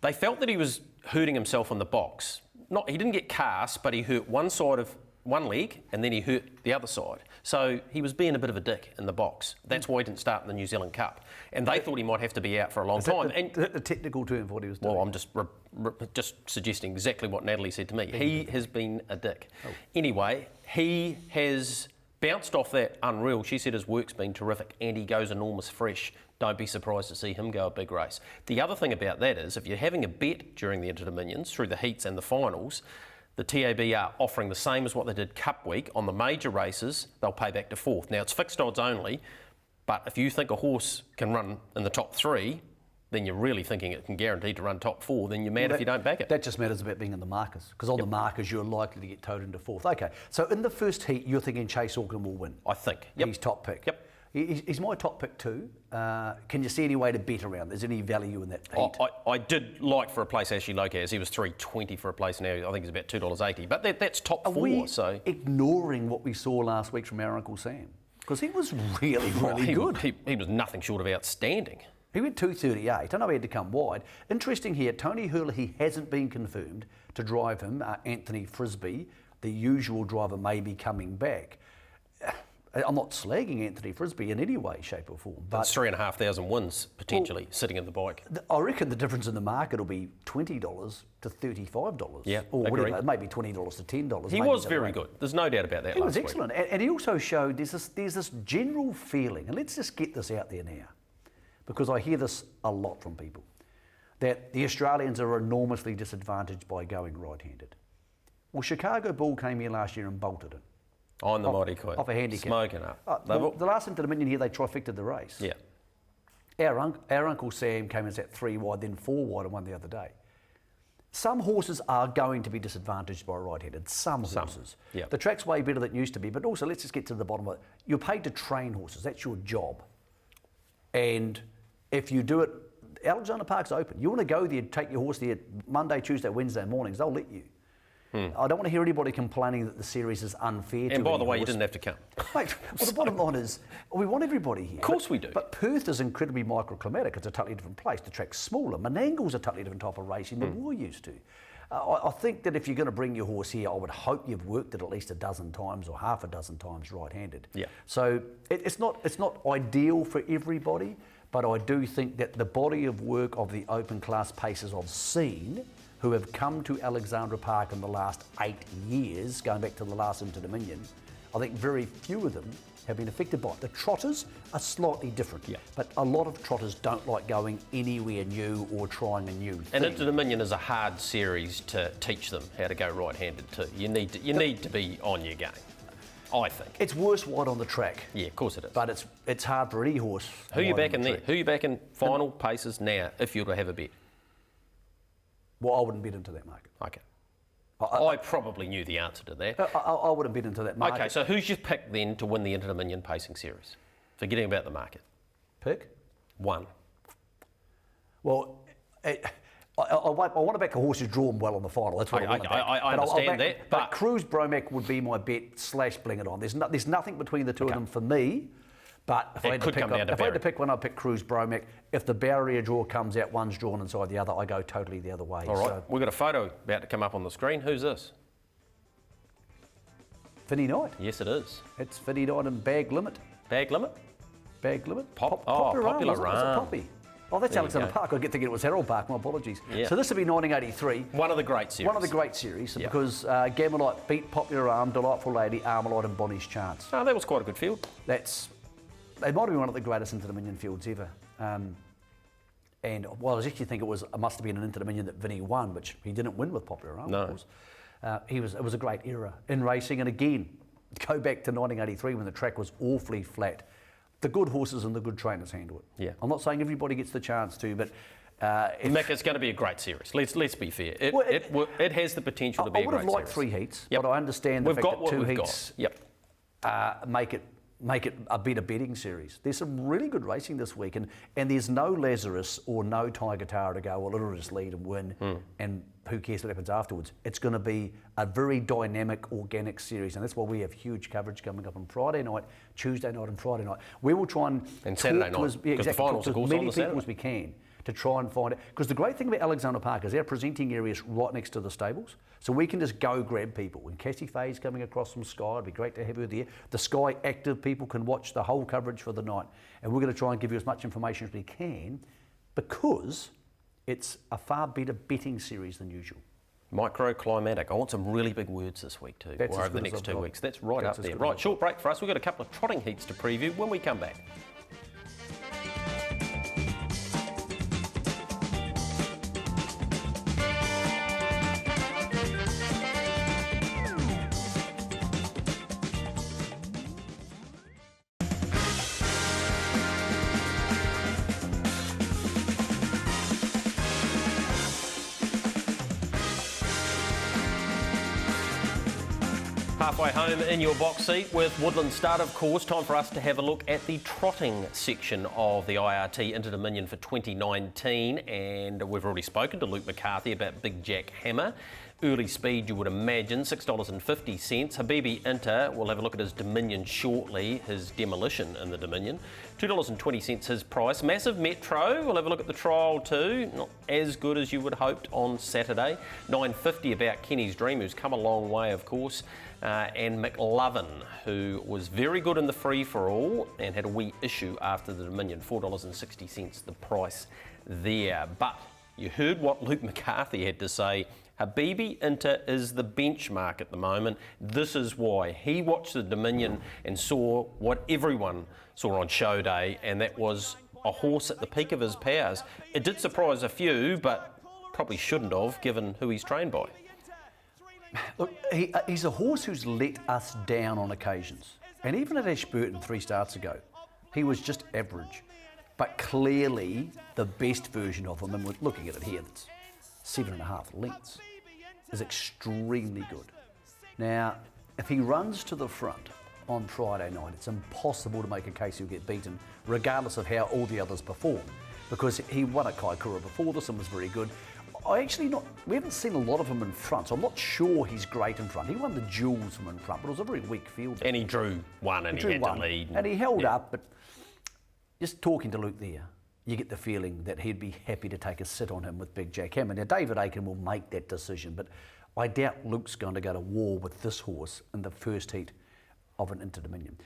They felt that he was hurting himself in the box. He didn't get cast, but he hurt one side of one leg, and then he hurt the other side. So he was being a bit of a dick in the box. That's why he didn't start in the New Zealand Cup, and they thought he might have to be out for a long time. Is that the technical term for what he was doing? Well, I'm just suggesting exactly what Natalie said to me. He has been a dick. Oh. Anyway, he has bounced off that unreal. She said his work's been terrific and he goes enormous fresh. Don't be surprised to see him go a big race. The other thing about that is if you're having a bet during the Inter-Dominions through the heats and the finals, the TAB are offering the same as what they did Cup Week. On the major races, they'll pay back to fourth. Now, it's fixed odds only, but if you think a horse can run in the top 3, then you're really thinking it can guarantee to run top 4, then you're mad if you don't back it. That just matters about being in the markers, because on the markers you're likely to get towed into fourth. Okay, so in the first heat you're thinking Chase Auckland will win? I think. He's top pick? Yep. He's my top pick too. Can you see any way to bet around? Is there any value in that heat? I did like for a place Ashley Lopez. He was $3.20 for a place now. I think he's about $2.80. But that's top 4. We so ignoring what we saw last week from our Uncle Sam? Because he was really good. He was nothing short of outstanding. He went 2.38. I know he had to come wide. Interesting here, Tony Hurley, he hasn't been confirmed to drive him. Anthony Frisbee, the usual driver, may be coming back. I'm not slagging Anthony Frisbee in any way, shape or form. But that's 3,500 wins potentially sitting in the bike. I reckon the difference in the market will be $20 to $35. Yeah, or agree. whatever, maybe $20 to $10. He was very good. There's no doubt about that. He was excellent. And he also showed there's this general feeling, and let's just get this out there now, because I hear this a lot from people, that the Australians are enormously disadvantaged by going right-handed. Well, Chicago Bull came here last year and bolted it. On the Mighty Queen. Off a handicap. Smoking up. The last Inter-Dominion here, they trifected the race. Yeah. Our Uncle Sam came and sat 3 wide, then 4 wide and won the other day. Some horses are going to be disadvantaged by right-handed. Some horses. Yeah. The track's way better than it used to be, but also let's just get to the bottom of it. You're paid to train horses. That's your job. And if you do it, Alexander Park's open. You want to go there, take your horse there Monday, Tuesday, Wednesday mornings, they'll let you. I don't want to hear anybody complaining that the series is unfair to And by the way, horse. you didn't have to come. Mate, well, the bottom line is, we want everybody here. Of course we do. But Perth is incredibly microclimatic. It's a totally different place. The track's smaller. Menangle's a totally different type of racing than we're used to. I think that if you're going to bring your horse here, I would hope you've worked it at least a dozen times or half a dozen times right-handed. Yeah. So it's not ideal for everybody, but I do think that the body of work of the open class pacers I've seen who have come to Alexandra Park in the last 8 years, going back to the last Inter-Dominion, I think very few of them have been affected by it. The trotters are slightly different, but a lot of trotters don't like going anywhere new or trying a new thing. And Inter-Dominion is a hard series to teach them how to go right-handed too. You need to be on your game, I think. It's worse wide on the track. Yeah, of course it is. But it's hard for any horse. Who you backing there? Who you backing final paces now if you were to have a bet? Well, I wouldn't bet into that market. Okay. I probably knew the answer to that. I wouldn't bet into that market. Okay, so who's your pick then to win the Inter-Dominion Pacing Series? Forgetting about the market. Pick? 1. Well, I want to back a horse who's drawn well on the final. That's what I want to back. I understand that. But Cruise Bromac would be my bet / Bling It On. There's nothing between the two of them for me. But if I had to pick one, I'd pick Cruise Bromac. If the barrier draw comes out, one's drawn inside the other, I go totally the other way. All right. We've got a photo about to come up on the screen. Who's this? Finny Knight. Yes, it is. It's Finny Knight and Bag Limit. Bag Limit? Bag Limit? Popular Run. Was it Poppy? Oh, that's Alexander Park. I get thinking it was Harold Park. My apologies. Yeah. So this would be 1983. One of the great series. One of the great series, because Gamelite beat Popular Arm, Delightful Lady, Armalite and Bonnie's Chance. Oh, that was quite a good field. They might have been one of the greatest Inter-Dominion fields ever. And well, I was actually think it must have been an Inter-Dominion that Vinny won, which he didn't win with Popular Arm, of course. It was a great era in racing, and again, go back to 1983 when the track was awfully flat. The good horses and the good trainers handle it. Yeah. I'm not saying everybody gets the chance to, but Mick, it's going to be a great series. Let's be fair. It has the potential to be a great series. I would have liked 3 heats, but I understand the fact that 2 heats make it a better betting series. There's some really good racing this week, and there's no Lazarus or no Tiger Tower to go, well, it'll just lead and win, and who cares what happens afterwards. It's going to be a very dynamic, organic series, and that's why we have huge coverage coming up on Friday night, Tuesday night and Friday night. We will try and Saturday night, because the finals, of course, on the Saturday. Many people as we can to try and find it. Because the great thing about Alexander Park is our presenting area is right next to the stables. So we can just go grab people. When Cassie Faye's coming across from Sky, it'd be great to have her there. The Sky active people can watch the whole coverage for the night. And we're going to try and give you as much information as we can, because it's a far better betting series than usual. Microclimatic. I want some really big words this week too, or over the next 2 weeks. That's right up there. Right, short break for us. We've got a couple of trotting heats to preview when we come back. Halfway home in your box seat with Woodland Start, of course. Time for us to have a look at the trotting section of the IRT Inter-Dominion for 2019. And we've already spoken to Luke McCarthy about Big Jack Hammer. Early speed, you would imagine, $6.50. Habibi Inter, we'll have a look at his Dominion shortly, his demolition in the Dominion. $2.20 his price. Massive Metro, we'll have a look at the trial too. Not as good as you would have hoped on Saturday. $9.50 about Kenny's Dream, who's come a long way, of course. And McLovin, who was very good in the free-for-all and had a wee issue after the Dominion. $4.60 the price there. But you heard what Luke McCarthy had to say. Habibi Inter is the benchmark at the moment. This is why. He watched the Dominion and saw what everyone saw on show day, and that was a horse at the peak of his powers. It did surprise a few, but probably shouldn't have, given who he's trained by. Look, he's a horse who's let us down on occasions. And even at Ashburton 3 starts ago, he was just average. But clearly the best version of him, and we're looking at it here, that's 7.5 lengths, is extremely good. Now, if he runs to the front on Friday night, it's impossible to make a case he'll get beaten, regardless of how all the others perform, because he won at Kaikoura before this and was very good. We haven't seen a lot of him in front, so I'm not sure he's great in front. He won the Jewels from in front, but it was a very weak field. And he drew one and he had to lead. And he held up, but just talking to Luke there, you get the feeling that he'd be happy to take a sit on him with Big Jack Hammer. Now, David Aiken will make that decision, but I doubt Luke's going to go to war with this horse in the first heat of an Inter-Dominion.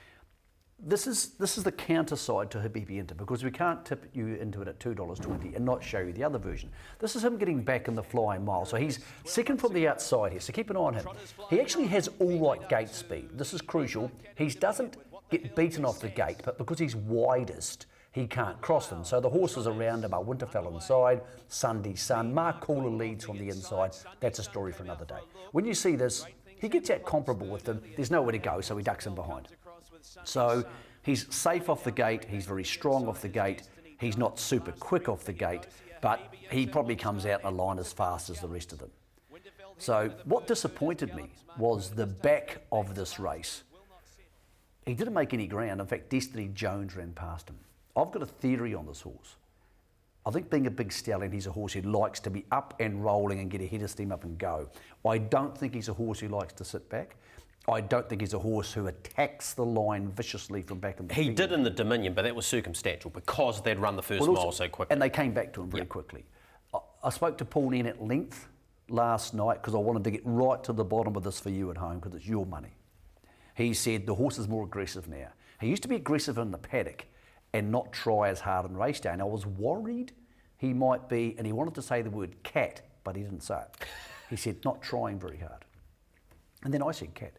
This is the counter side to Habibi Inter, because we can't tip you into it at $2.20 and not show you the other version. This is him getting back in the flying mile. So he's second from the outside here, so keep an eye on him. He actually has all right gate speed. This is crucial. He doesn't get beaten off the gate, but because he's widest, he can't cross them. So the horses around him are Winterfell inside, Sunday Sun, Mark Cooler leads from the inside. That's a story for another day. When you see this, he gets out comparable with them. There's nowhere to go, so he ducks in behind. So he's safe off the gate, he's very strong off the gate, he's not super quick off the gate, but he probably comes out in a line as fast as the rest of them. So what disappointed me was the back of this race. He didn't make any ground. In fact, Destiny Jones ran past him. I've got a theory on this horse. I think being a big stallion, he's a horse who likes to be up and rolling and get a head of steam up and go. I don't think he's a horse who likes to sit back. I don't think he's a horse who attacks the line viciously from back in the field. He did in the Dominion, but that was circumstantial because they'd run the first mile so quickly. And they came back to him very quickly. I spoke to Paul Nairn at length last night because I wanted to get right to the bottom of this for you at home because it's your money. He said the horse is more aggressive now. He used to be aggressive in the paddock and not try as hard on race day. And I was worried he might be, and he wanted to say the word cat, but he didn't say it. He said not trying very hard. And then I said cat.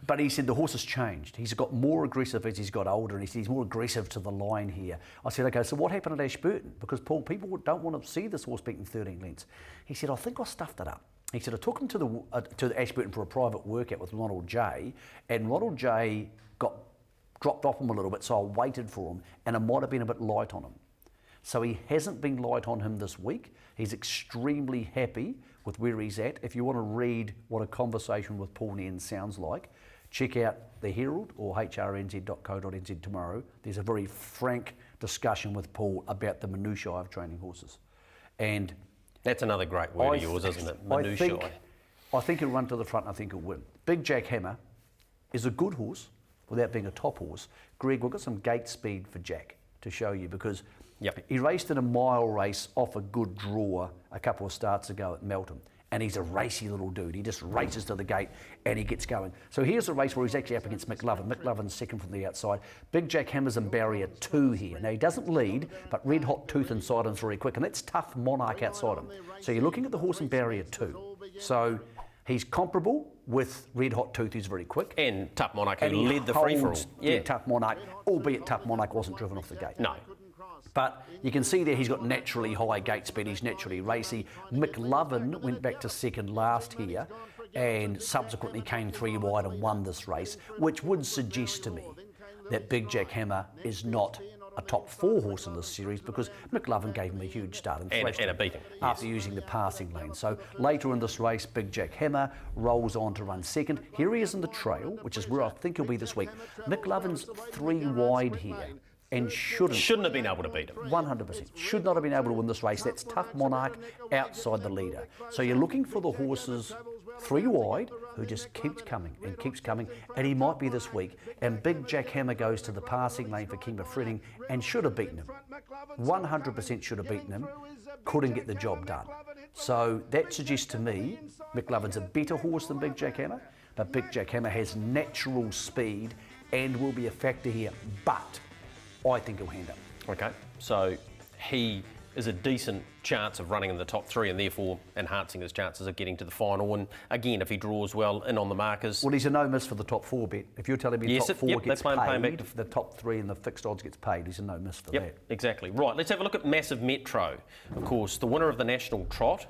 But he said the horse has changed. He's got more aggressive as he's got older, and he said he's more aggressive to the line here. I said, okay, so what happened at Ashburton? Because, Paul, people don't want to see this horse beaten 13 lengths. He said, I think I stuffed it up. He said, I took him to the Ashburton for a private workout with Ronald J, and Ronald J got dropped off him a little bit, so I waited for him, and it might have been a bit light on him. So he hasn't been light on him this week. He's extremely happy with where he's at. If you want to read what a conversation with Paul Nairn sounds like, check out the Herald or hrnz.co.nz tomorrow. There's a very frank discussion with Paul about the minutiae of training horses. And that's another great word of yours, isn't it? Minutiae. I think he'll run to the front and I think he'll win. Big Jack Hammer is a good horse without being a top horse. Greg, we've got some gate speed for Jack to show you because he raced in a mile race off a good draw a couple of starts ago at Melton. And he's a racy little dude. He just races to the gate and he gets going. So here's a race where he's actually up against McLovin. McLovin's second from the outside. Big Jack Hammer's in barrier 2 here. Now he doesn't lead, but Red Hot Tooth inside him's very quick. And that's Tough Monarch outside him. So you're looking at the horse in barrier 2. So he's comparable with Red Hot Tooth, who's very quick. And Tough Monarch, who led the free-for-all. Yeah, Tough Monarch, albeit Tough Monarch wasn't driven off the gate. No. But you can see there he's got naturally high gate speed, he's naturally racy. McLovin went back to second last here and subsequently came 3 wide and won this race, which would suggest to me that Big Jack Hammer is not a top 4 horse in this series because McLovin gave him a huge start and a beating after using the passing lane. So later in this race, Big Jack Hammer rolls on to run second. Here he is in the trail, which is where I think he'll be this week. McLovin's 3 wide here and shouldn't have been able to beat him. 100%. Should not have been able to win this race. That's Tough Monarch outside the leader. So you're looking for the horses 3 wide who just keeps coming, and he might be this week. And Big Jack Hammer goes to the passing lane for Kemba Fretting and should have beaten him. 100% should have beaten him. Couldn't get the job done. So that suggests to me McLovin's a better horse than Big Jack Hammer, but Big Jack Hammer has natural speed and will be a factor here. But I think he'll hand up. Okay, so he is a decent chance of running in the top 3 and therefore enhancing his chances of getting to the final. And again, if he draws well in on the markers. Well, he's a no miss for the top 4 bet. If you're telling me top 4 gets paid, the top 3 and the fixed odds gets paid, he's a no miss for that. Exactly. Right, let's have a look at Massive Metro. Of course, the winner of the National Trot.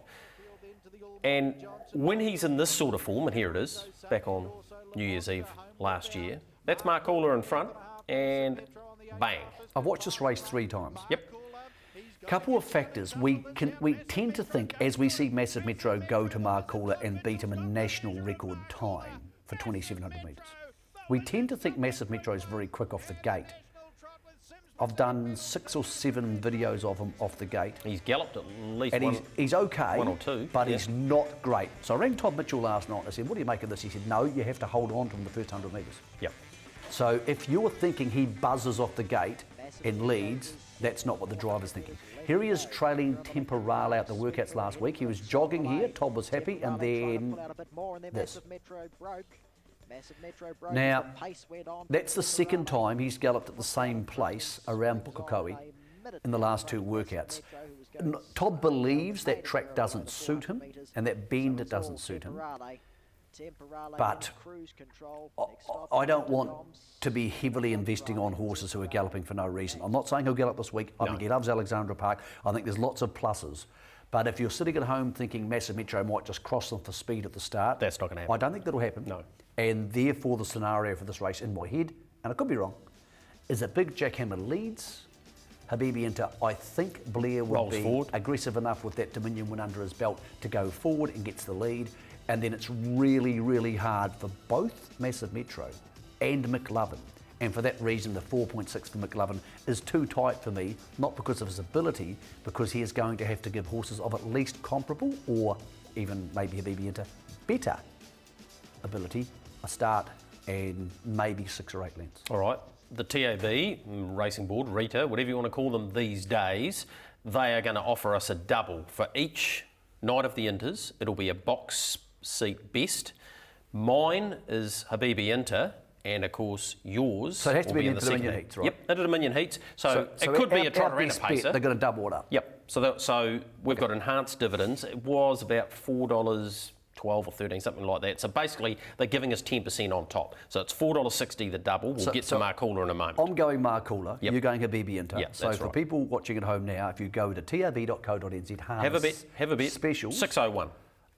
And when he's in this sort of form, and here it is, back on New Year's Eve last year, that's Mark Euler in front, and bang. I've watched this race 3 times. Yep. Couple of factors. We tend to think, as we see Massive Metro go to Marcoola and beat him in national record time for 2,700 metres, we tend to think Massive Metro is very quick off the gate. I've done 6 or 7 videos of him off the gate. He's galloped at least and he's okay, 1 or 2, but he's not great. So I rang Todd Mitchell last night and I said, what do you make of this? He said, no, you have to hold on to him the first 100 metres. Yep. So if you're thinking he buzzes off the gate and leads, that's not what the driver's thinking. Here he is trailing Temporale out the workouts last week. He was jogging here, Todd was happy, and then this. Now, that's the second time he's galloped at the same place around Pukekohe in the last 2 workouts. Todd believes that track doesn't suit him and that bend doesn't suit him. But I don't want to be heavily investing on horses who are galloping for no reason. I'm not saying he'll gallop this week. I think he loves Alexandra Park. I think there's lots of pluses. But if you're sitting at home thinking Massive Metro might just cross them for speed at the start, that's not going to happen. I don't think that'll happen. No. And therefore the scenario for this race in my head, and I could be wrong, is that Big Jack Hammer leads. Habibi into, I think Blair will be forward, aggressive enough with that Dominion win under his belt to go forward and gets the lead. And then it's really, really hard for both Massive Metro and McLovin And for that reason, the 4.6 for McLovin is too tight for me, not because of his ability, because he is going to have to give horses of at least comparable or even maybe Habibi into better ability a start and maybe 6 or 8 lengths. All right. The TAB, Racing Board, Rita, whatever you want to call them these days, they are going to offer us a double. For each night of the Inters, it'll be a box seat best. Mine is Habibi Inter, and of course yours. So it has to be in the Dominion heats, right? Yep, into Dominion heats. So it could be a trotter and a pacer. They're going to double it up. Yep. So we've got enhanced dividends. It was about $4.12 or 13, something like that. So basically, they're giving us 10% on top. So it's $4.60 the double. We'll get to Marcoola in a moment. I'm going Marcoola. Yep. You're going Habibi Inter. Yep, so for right. people watching at home now, if you go to tab.co.nz, have a bet. Specials. 601.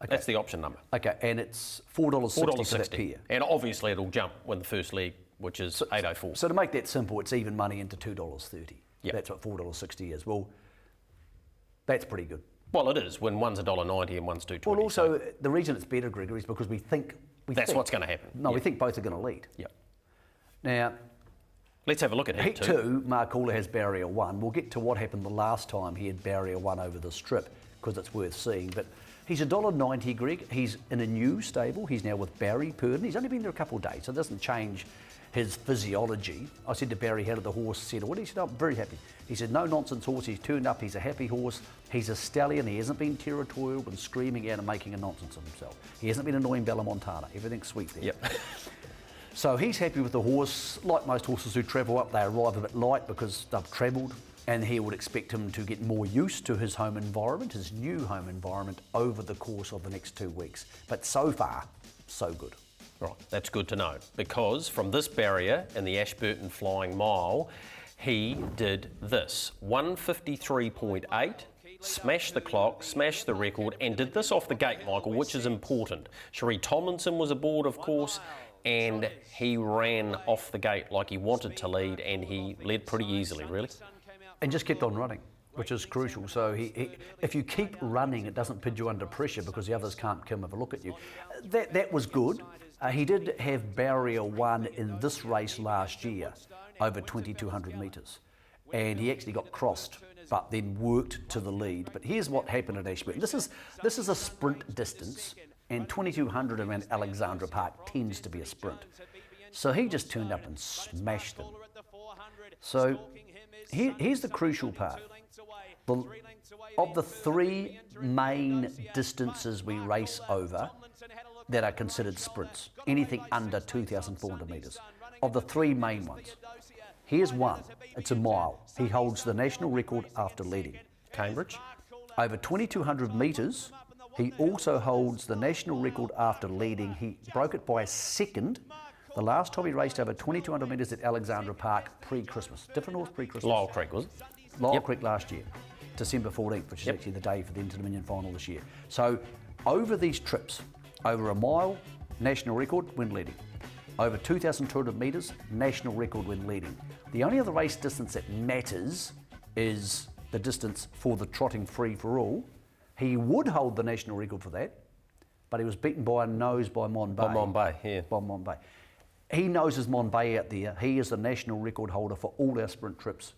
Okay. That's the option number. Okay, and it's $4.60 for that pair. And obviously it'll jump when the first leg, which is $8.04. So to make that simple, it's even money into $2.30. Yep. That's what $4.60 is. Well, that's pretty good. Well, it is when one's $1.90 and one's $2.20. Well, also the reason it's better, Gregory, is because we think what's going to happen. No, we think both are going to lead. Yep. Now, let's have a look at Heat 2. Heat 2, Marcoola has barrier 1. We'll get to what happened the last time he had barrier 1 over the strip because it's worth seeing. But he's $1.90, Greg. He's in a new stable. He's now with Barry Purdon. He's only been there a couple of days, so it doesn't change his physiology. I said to Barry, how did the horse settle? He said, I'm very happy. He said, no nonsense horse. He's turned up. He's a happy horse. He's a stallion. He hasn't been territorial and screaming out and making a nonsense of himself. He hasn't been annoying Bella Montana. Everything's sweet there. Yep. So he's happy with the horse. Like most horses who travel up, they arrive a bit light because they've travelled, and he would expect him to get more used to his home environment, his new home environment, over the course of the next 2 weeks. But so far, so good. Right, that's good to know, because from this barrier in the Ashburton Flying Mile, he did this, 153.8, smashed the clock, smashed the record, and did this off the gate, Michael, which is important. Cherie Tomlinson was aboard, of course, and he ran off the gate like he wanted to lead, and he led pretty easily, really. And just kept on running, which is crucial. So if you keep running, it doesn't put you under pressure because the others can't come have a look at you. That was good. He did have barrier 1 in this race last year, over 2,200 metres. And he actually got crossed, but then worked to the lead. But here's what happened at Ashburton. This is a sprint distance, and 2,200 around Alexandra Park tends to be a sprint. So he just turned up and smashed them. So here's the crucial part. Of the 3 main distances we race over that are considered sprints, anything under 2,400 metres, of the 3 main ones, here's one. It's a mile. He holds the national record after leading. Cambridge. Over 2,200 metres, he also holds the national record after leading. He broke it by a second the last time he raced over 2,200 metres at Alexandra Park pre-Christmas. Different horse pre-Christmas. Lyell Creek, was it? Lyell Creek last year, December 14th, which is actually the day for the Inter-Dominion final this year. So over these trips, over a mile, national record when leading. Over 2,200 metres, national record when leading. The only other race distance that matters is the distance for the trotting free-for-all. He would hold the national record for that, but he was beaten by a nose by Monbay. By Monbay, yeah. By Monbay. He noses Monbay out there. He is the national record holder for all our sprint trips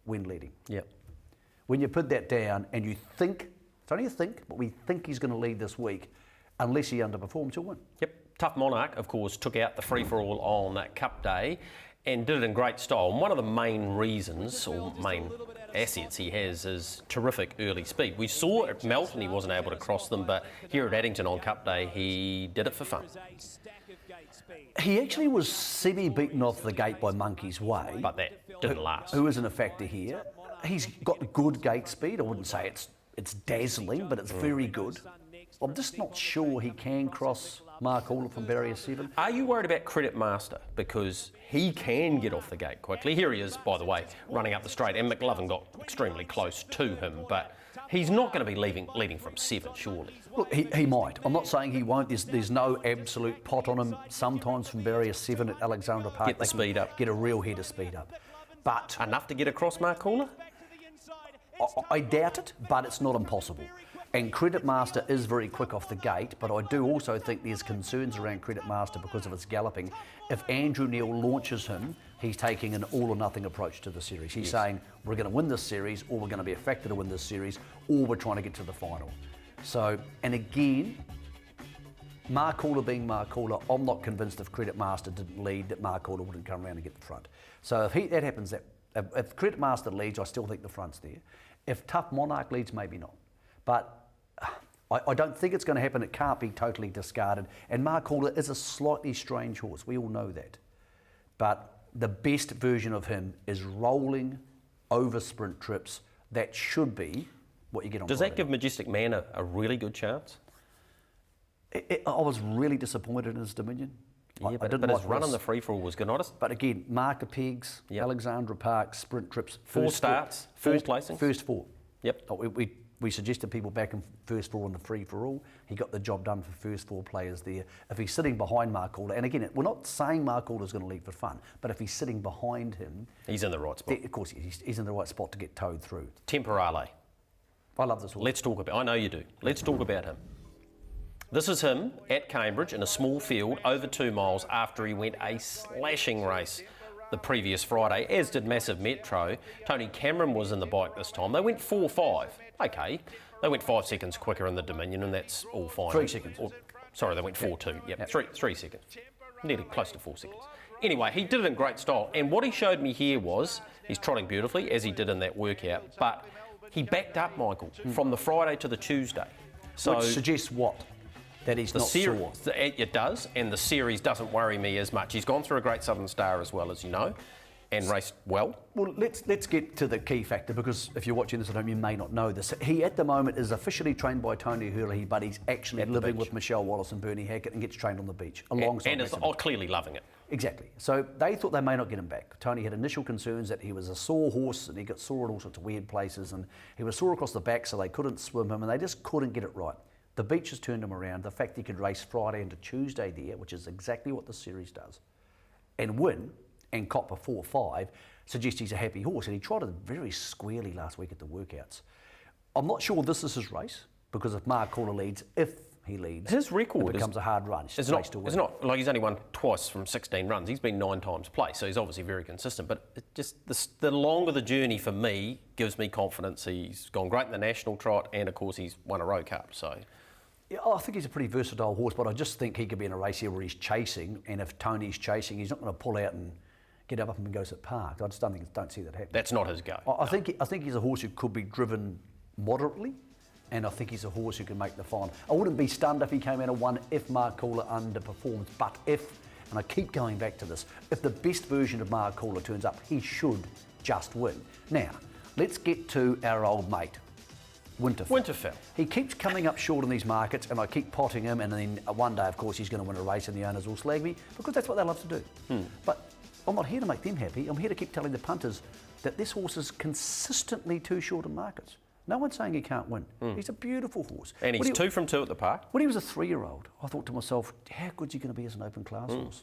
when leading. Yep. When you put that down and you think, it's only a think, but we think he's going to lead this week, unless he underperforms, he'll win. Yep. Tough Monarch, of course, took out the free-for-all on that Cup Day and did it in great style. And one of the main reasons, or main assets he has, is terrific early speed. We saw at Melton he wasn't able to cross them, but here at Addington on Cup Day, he did it for fun. He actually was semi-beaten off the gate by Monkey's Way. But that didn't last. Who isn't a factor here. He's got good gate speed. I wouldn't say it's dazzling, but it's very good. I'm just not sure he can cross Marcoola from barrier 7. Are you worried about Credit Master? Because he can get off the gate quickly. Here he is, by the way, running up the straight, and McLovin got extremely close to him, but he's not going to be leading from 7, surely. Look, he might. I'm not saying he won't. There's no absolute pot on him. Sometimes from barrier 7 at Alexandra Park, get the speed up. Get a real head of speed up. But enough to get across Marcoola? I doubt it, but it's not impossible. And Credit Master is very quick off the gate, but I do also think there's concerns around Credit Master because of his galloping. If Andrew Neil launches him, he's taking an all-or-nothing approach to the series. He's saying, we're going to win this series, or we're going to be a factor to win this series, or we're trying to get to the final. So, and again, Mark-Caller being Mark-Caller, I'm not convinced if Credit Master didn't lead that Mark-Caller wouldn't come around and get the front. So if that happens, if Credit Master leads, I still think the front's there. If Tough Monarch leads, maybe not. But I don't think it's going to happen. It can't be totally discarded. And Mark-Caller is a slightly strange horse. We all know that. But the best version of him is rolling over sprint trips. That should be what you get on Does Friday. that give Majestic Man a really good chance? I was really disappointed in his Dominion. Yeah, but his run on the free-for-all was good. But again, Marker Pegs, Alexandra Park, sprint trips. Four starts, first placing? First four. Yep. We suggested people back in first four on the free-for-all. He got the job done for first four players there. If he's sitting behind Mark-Caller, and again, we're not saying Mark-Caller's going to lead for fun, but if he's sitting behind him... He's in the right spot. Of course, he's in the right spot to get towed through. Temporale. I love this horse. Let's talk about... I know you do. Let's talk about him. This is him at Cambridge in a small field over 2 miles after he went a slashing race the previous Friday, as did Massive Metro. Tony Cameron was in the bike this time. They went 4-5. Okay. They went 5 seconds quicker in the Dominion, and that's all fine. 3 seconds. Sorry, they went 4-2. Yep. 3 seconds. Nearly close to 4 seconds. Anyway, he did it in great style. And what he showed me here was, he's trotting beautifully, as he did in that workout, but he backed up, Michael, from the Friday to the Tuesday. So which suggests what? That he's not sore. It does, and the series doesn't worry me as much. He's gone through a Great Southern Star as well, as you know, and raced well. Well, let's get to the key factor, because if you're watching this at home, you may not know this. He, at the moment, is officially trained by Tony Hurley, but he's actually living with Michelle Wallace and Bernie Hackett and gets trained on the beach alongside. And is clearly loving it. Exactly. So they thought they may not get him back. Tony had initial concerns that he was a sore horse and he got sore at all sorts of weird places, and he was sore across the back, so they couldn't swim him, and they just couldn't get it right. The beach has turned him around. The fact he could race Friday into Tuesday there, which is exactly what the series does, and win and cop a 4-5, suggests he's a happy horse. And he trotted very squarely last week at the workouts. I'm not sure this is his race, because if Mark-Caller leads, if he leads, his record it becomes a hard run. It's not like he's only won twice from 16 runs. He's been 9 times placed, so he's obviously very consistent. But it just the longer the journey for me gives me confidence. He's gone great in the national trot, and of course he's won a Rowe Cup. So. Yeah, I think he's a pretty versatile horse, but I just think he could be in a race here where he's chasing, and if Tony's chasing, he's not going to pull out and get up and go at Park. I just don't see that happening. That's not his go. I think he's a horse who could be driven moderately, and I think he's a horse who can make the final. I wouldn't be stunned if he came out and won if Mark-Caller underperforms, but if, and I keep going back to this, if the best version of Mark-Caller turns up, he should just win. Now, let's get to our old mate, Winterfell. He keeps coming up short in these markets, and I keep potting him, and then one day, of course, he's going to win a race and the owners will slag me, because that's what they love to do. But I'm not here to make them happy. I'm here to keep telling the punters that this horse is consistently too short in markets. No one's saying he can't win. He's a beautiful horse. And he's 2 from 2 at the park. When he was a 3-year-old, I thought to myself, how good's he going to be as an open class horse?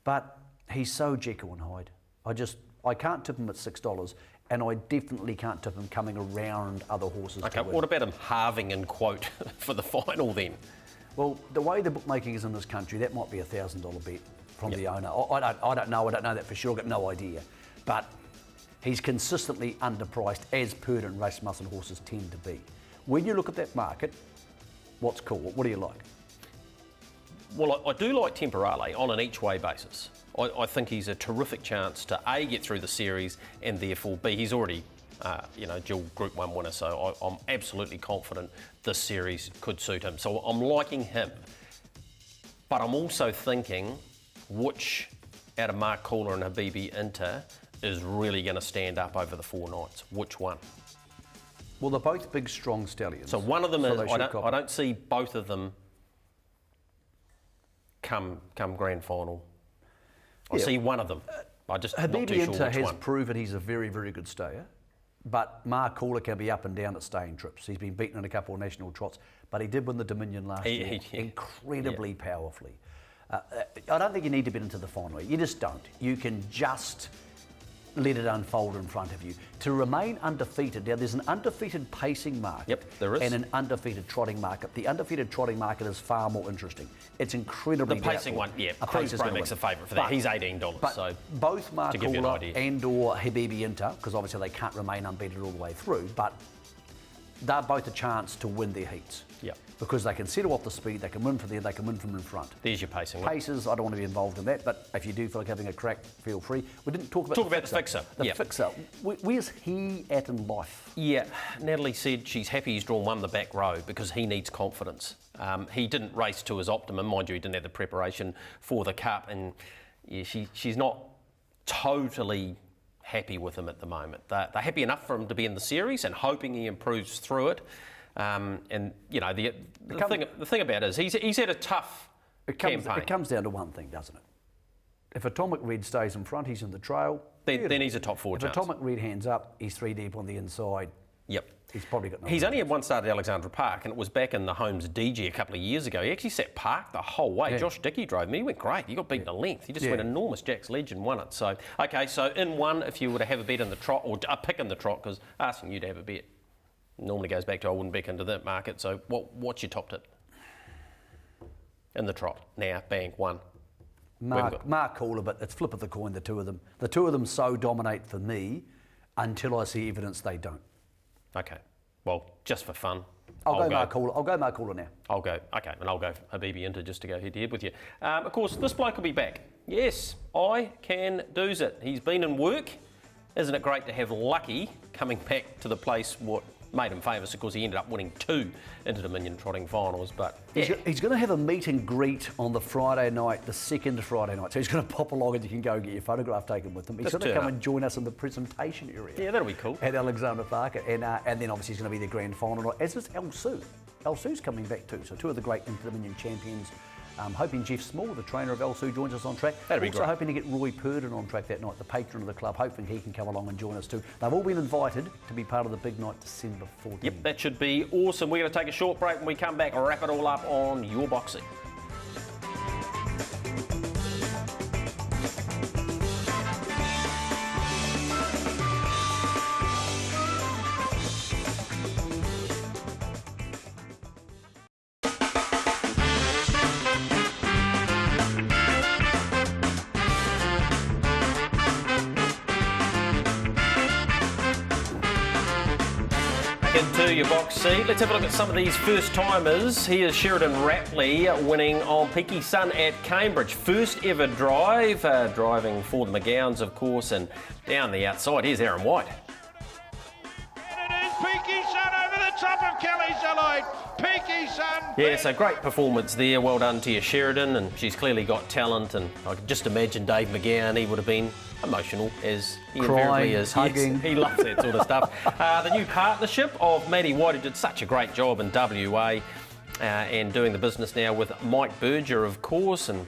But he's so Jekyll and Hyde. I can't tip him at $6, and I definitely can't tip him coming around other horses. Okay, what about him halving in quote for the final then? Well, the way the bookmaking is in this country, that might be a $1,000 bet from the owner. I don't know that for sure. I've got no idea. But he's consistently underpriced, as Purdon race muscle horses tend to be. When you look at that market, what's cool? What do you like? Well, I do like Temporale on an each-way basis. I think he's a terrific chance to A, get through the series, and therefore B, he's already dual Group 1 winner, so I'm absolutely confident this series could suit him. So I'm liking him. But I'm also thinking which out of Mark-Caller and Habibi Inter is really going to stand up over the 4 nights. Which one? Well, they're both big, strong stallions. So one of them is, I don't see both of them come grand final. I see one of them. I just not too Habibi sure Inter which has one. proven he's a very, very good stayer, but Mark-Caller can be up and down at staying trips. He's been beaten in a couple of national trots, but he did win the Dominion last year incredibly powerfully. I don't think you need to bet into the final. You just don't. You can just let it unfold in front of you. To remain undefeated, now there's an undefeated pacing market. Yep, there is. And an undefeated trotting market. The undefeated trotting market is far more interesting. It's incredibly The pacing one, yeah, Cruz Bromak's a favourite for that. He's $18, but so both Markula an and or Habibi Inter, because obviously they can't remain unbeaten all the way through, but they're both a chance to win their heats. Yep. Because they can settle off the speed, they can win from there, they can win from in front. There's your pacing one. Paces, I don't want to be involved in that, but if you do feel like having a crack, feel free. We didn't talk about the fixer. The fixer. Where's he at in life? Yeah, Natalie said she's happy he's drawn one the back row because he needs confidence. He didn't race to his optimum. Mind you, he didn't have the preparation for the Cup, and yeah, she's not totally happy with him at the moment. They're happy enough for him to be in the series and hoping he improves through it. And you know the thing about it is he's had a tough campaign. It comes down to one thing, doesn't it? If Atomic Red stays in front, he's in the trail. Then he's a top 4 chance. If Atomic Red hands up, he's 3 deep on the inside. Yep. He's probably got no. He's only had one start at Alexandra Park, and it was back in the Holmes DG a couple of years ago. He actually sat park the whole way. Yeah. Josh Dickey drove me. He went great. He got beaten a length. He just went enormous Jack's Ledge and won it. So, okay, so in one, if you were to have a bet in the trot, or a pick in the trot, because asking you to have a bet normally goes back to I wouldn't back into that market. So what's your top tip? In the trot. Now, bang, one. Mark Cooler, but it's flip of the coin, the two of them. The two of them so dominate for me until I see evidence they don't. Okay. Well, just for fun. I'll go Mark Cooler now. I'll go Habibi Inter just to go head-to-head with you. Of course, this bloke will be back. Yes, I can do's it. He's been in work. Isn't it great to have Lucky coming back to the place what made him famous? Of course, he ended up winning 2 Inter-Dominion trotting finals. But yeah. He's going to have a meet and greet on the Friday night, the second Friday night. So he's going to pop along and you can go get your photograph taken with him. He's going to come and join us in the presentation area. Yeah, that'll be cool. At Alexandra Park. And then obviously he's going to be the grand final night, as is El Sue. El Sue's coming back too. So 2 of the great Inter-Dominion champions. Hoping Jeff Small, the trainer of El Sue, joins us on track. That'd be also great. Hoping to get Roy Purdon on track that night, the patron of the club. Hoping he can come along and join us too. They've all been invited to be part of the big night, December 14th. Yep, that should be awesome. We're going to take a short break. When we come back, wrap it all up on Your Boxing. Into your box seat. Let's have a look at some of these first-timers. Here's Sheridan Rapley winning on Peaky Sun at Cambridge. First ever drive, driving for the McGowans, of course, and down the outside, here's Aaron White. And it is Peaky Sun over the top of Kelly Zalloy. Peaky Sun. Yeah, so great performance there. Well done to you, Sheridan, and she's clearly got talent, and I could just imagine Dave McGowan, he would have been emotional, as he invariably is. Hugging. Yes, he loves that sort of stuff. The new partnership of Maddie White, who did such a great job in WA and doing the business now with Mike Berger, of course, and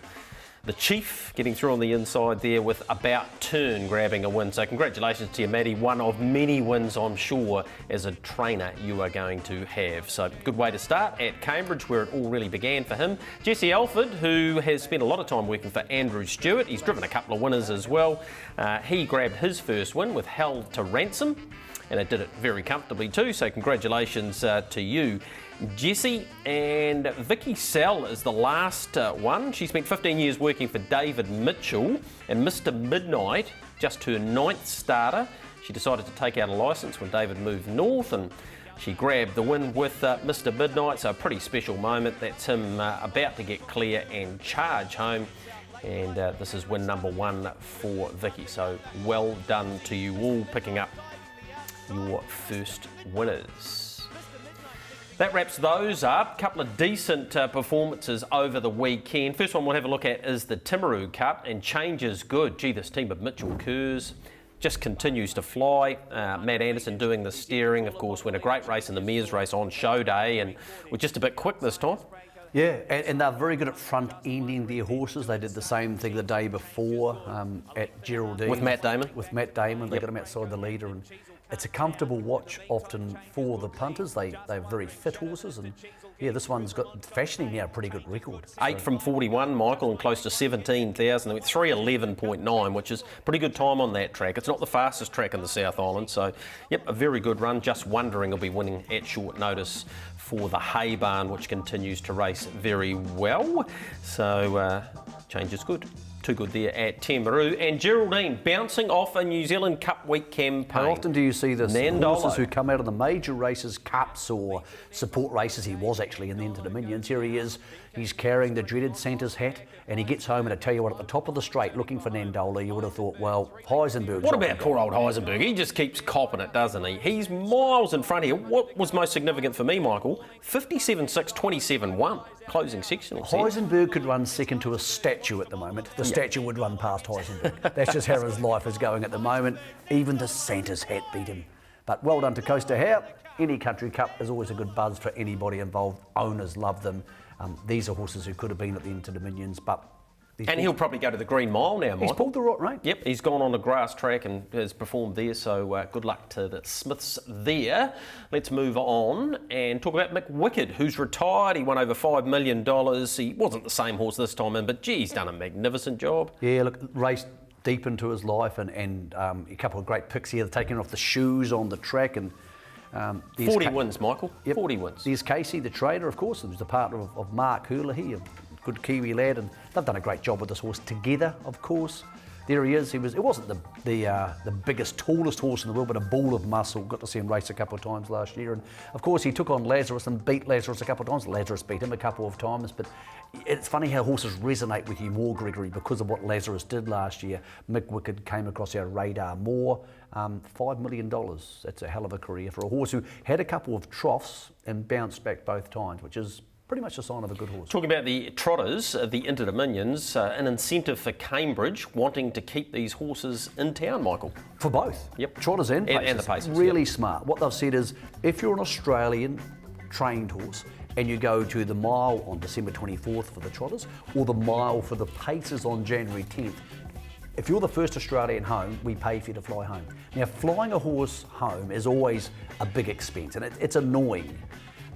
the Chief getting through on the inside there with About Turn grabbing a win. So congratulations to you, Maddie. One of many wins, I'm sure, as a trainer you are going to have. So good way to start at Cambridge, where it all really began for him. Jesse Alford, who has spent a lot of time working for Andrew Stewart. He's driven a couple of winners as well. He grabbed his first win with Held to Ransom, and it did it very comfortably too. So congratulations to you, Jessie. And Vicky Sell is the last one. She spent 15 years working for David Mitchell, and Mr Midnight, just her 9th starter. She decided to take out a licence when David moved north, and she grabbed the win with Mr Midnight. So a pretty special moment. That's him about to get clear and charge home. And this is win number 1 for Vicky. So well done to you all, picking up your first winners. That wraps those up. Couple of decent performances over the weekend. First one we'll have a look at is the Timaru Cup, and change is good. Gee, this team of Mitchell Kerrs just continues to fly. Matt Anderson doing the steering, of course, won a great race in the Mares race on show day, and we're just a bit quick this time. Yeah, and they're very good at front-ending their horses. They did the same thing the day before at Geraldine. With Matt Damon? With Matt Damon. They got him outside the leader it's a comfortable watch often for the punters. They're very fit horses, and yeah, this one's got fashioning now a pretty good record. 8 from 41, Michael, and close to 17,000. They went 3:11.9, which is pretty good time on that track. It's not the fastest track in the South Island, so yep, a very good run. Just wondering he'll be winning at short notice for the Hay Barn, which continues to race very well. So change is good. Too good there at Timaru. And Geraldine bouncing off a New Zealand Cup Week campaign. How often do you see this? Nandolo. Horses who come out of the major races, cups or support races. He was actually in the Inter-Dominions. Here he is. He's carrying the dreaded Santa's hat, and he gets home, and I tell you what, at the top of the straight, looking for Nandola, you would have thought, well, Heisenberg's What about poor old Heisenberg? He just keeps copping it, doesn't he? He's miles in front here. What was most significant for me, Michael? 57.6, 27.1. Closing section. Heisenberg could run second to a statue at the moment. The statue would run past Heisenberg. That's just how his life is going at the moment. Even the Santa's hat beat him. But well done to Coaster Hare. Any country cup is always a good buzz for anybody involved. Owners love them. These are horses who could have been at the Inter-Dominions, but... And he'll probably go to the Green Mile now, Mike. He's pulled the right rein. Yep, he's gone on a grass track and has performed there, so good luck to the Smiths there. Let's move on and talk about Mick Wicked, who's retired. He won over $5 million. He wasn't the same horse this time in, but gee, he's done a magnificent job. Yeah, look, raced deep into his life and a couple of great picks here, taking off the shoes on the track. And 40 wins, Michael. Yep. 40 wins. There's Casey, the trainer, of course, who's the partner of Mark Hurley, a good Kiwi lad, and they've done a great job with this horse together, of course. There he is. It wasn't the biggest, tallest horse in the world, but a ball of muscle. Got to see him race a couple of times last year. And of course, he took on Lazarus and beat Lazarus a couple of times. Lazarus beat him a couple of times. But it's funny how horses resonate with you more, Gregory, because of what Lazarus did last year. Mick Wicked came across our radar more. $5 million. That's a hell of a career for a horse who had a couple of troughs and bounced back both times, which is pretty much a sign of a good horse. Talking about the trotters, the Inter-Dominions, an incentive for Cambridge wanting to keep these horses in town, Michael. For both. Yep. Trotters and Pacers. And the Pacers. Really smart. What they've said is, if you're an Australian trained horse and you go to the mile on December 24th for the trotters or the mile for the Pacers on January 10th, if you're the first Australian home, we pay for you to fly home. Now, flying a horse home is always a big expense, and it's annoying.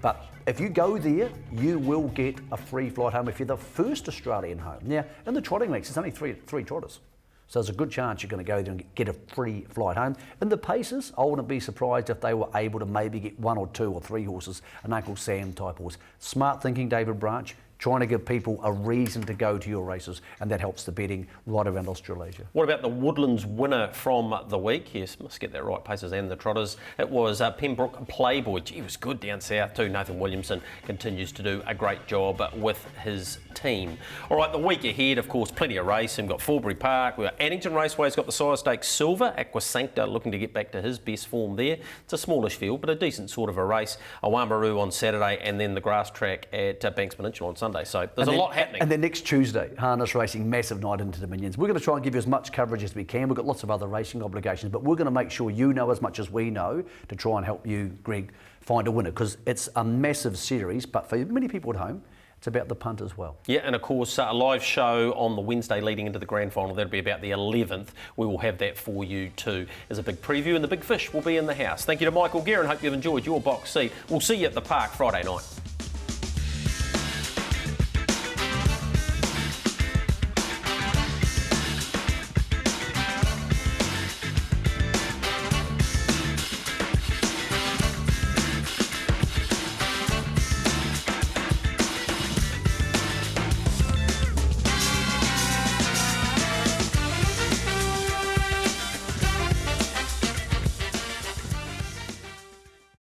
But if you go there, you will get a free flight home if you're the first Australian home. Now, in the trotting leagues, it's only three trotters. So there's a good chance you're going to go there and get a free flight home. In the Pacers, I wouldn't be surprised if they were able to maybe get 1 or 2 or 3 horses, an Uncle Sam type horse. Smart thinking, David Branch, trying to give people a reason to go to your races, and that helps the betting right around Australasia. What about the Woodlands winner from the week? Yes, must get that right, Pacers and the Trotters. It was Pembroke Playboy. Gee, he was good down south too. Nathan Williamson continues to do a great job with his team. All right, the week ahead, of course, plenty of racing. We've got Forbury Park, we've got Addington Raceway's got the Sire Stakes Silver. Aquasancta looking to get back to his best form there. It's a smallish field, but a decent sort of a race. Awambaroo on Saturday, and then the grass track at Banks Peninsula on Sunday. So there's a lot happening. And then next Tuesday, harness racing, massive night into Dominions. We're going to try and give you as much coverage as we can. We've got lots of other racing obligations, but we're going to make sure you know as much as we know to try and help you, Greg, find a winner, because it's a massive series, but for many people at home, it's about the punt as well. Yeah, and of course, a live show on the Wednesday leading into the grand final. That'll be about the 11th. We will have that for you too as a big preview, and the big fish will be in the house. Thank you to Michael Guerin. Hope you've enjoyed your box seat. We'll see you at the park Friday night.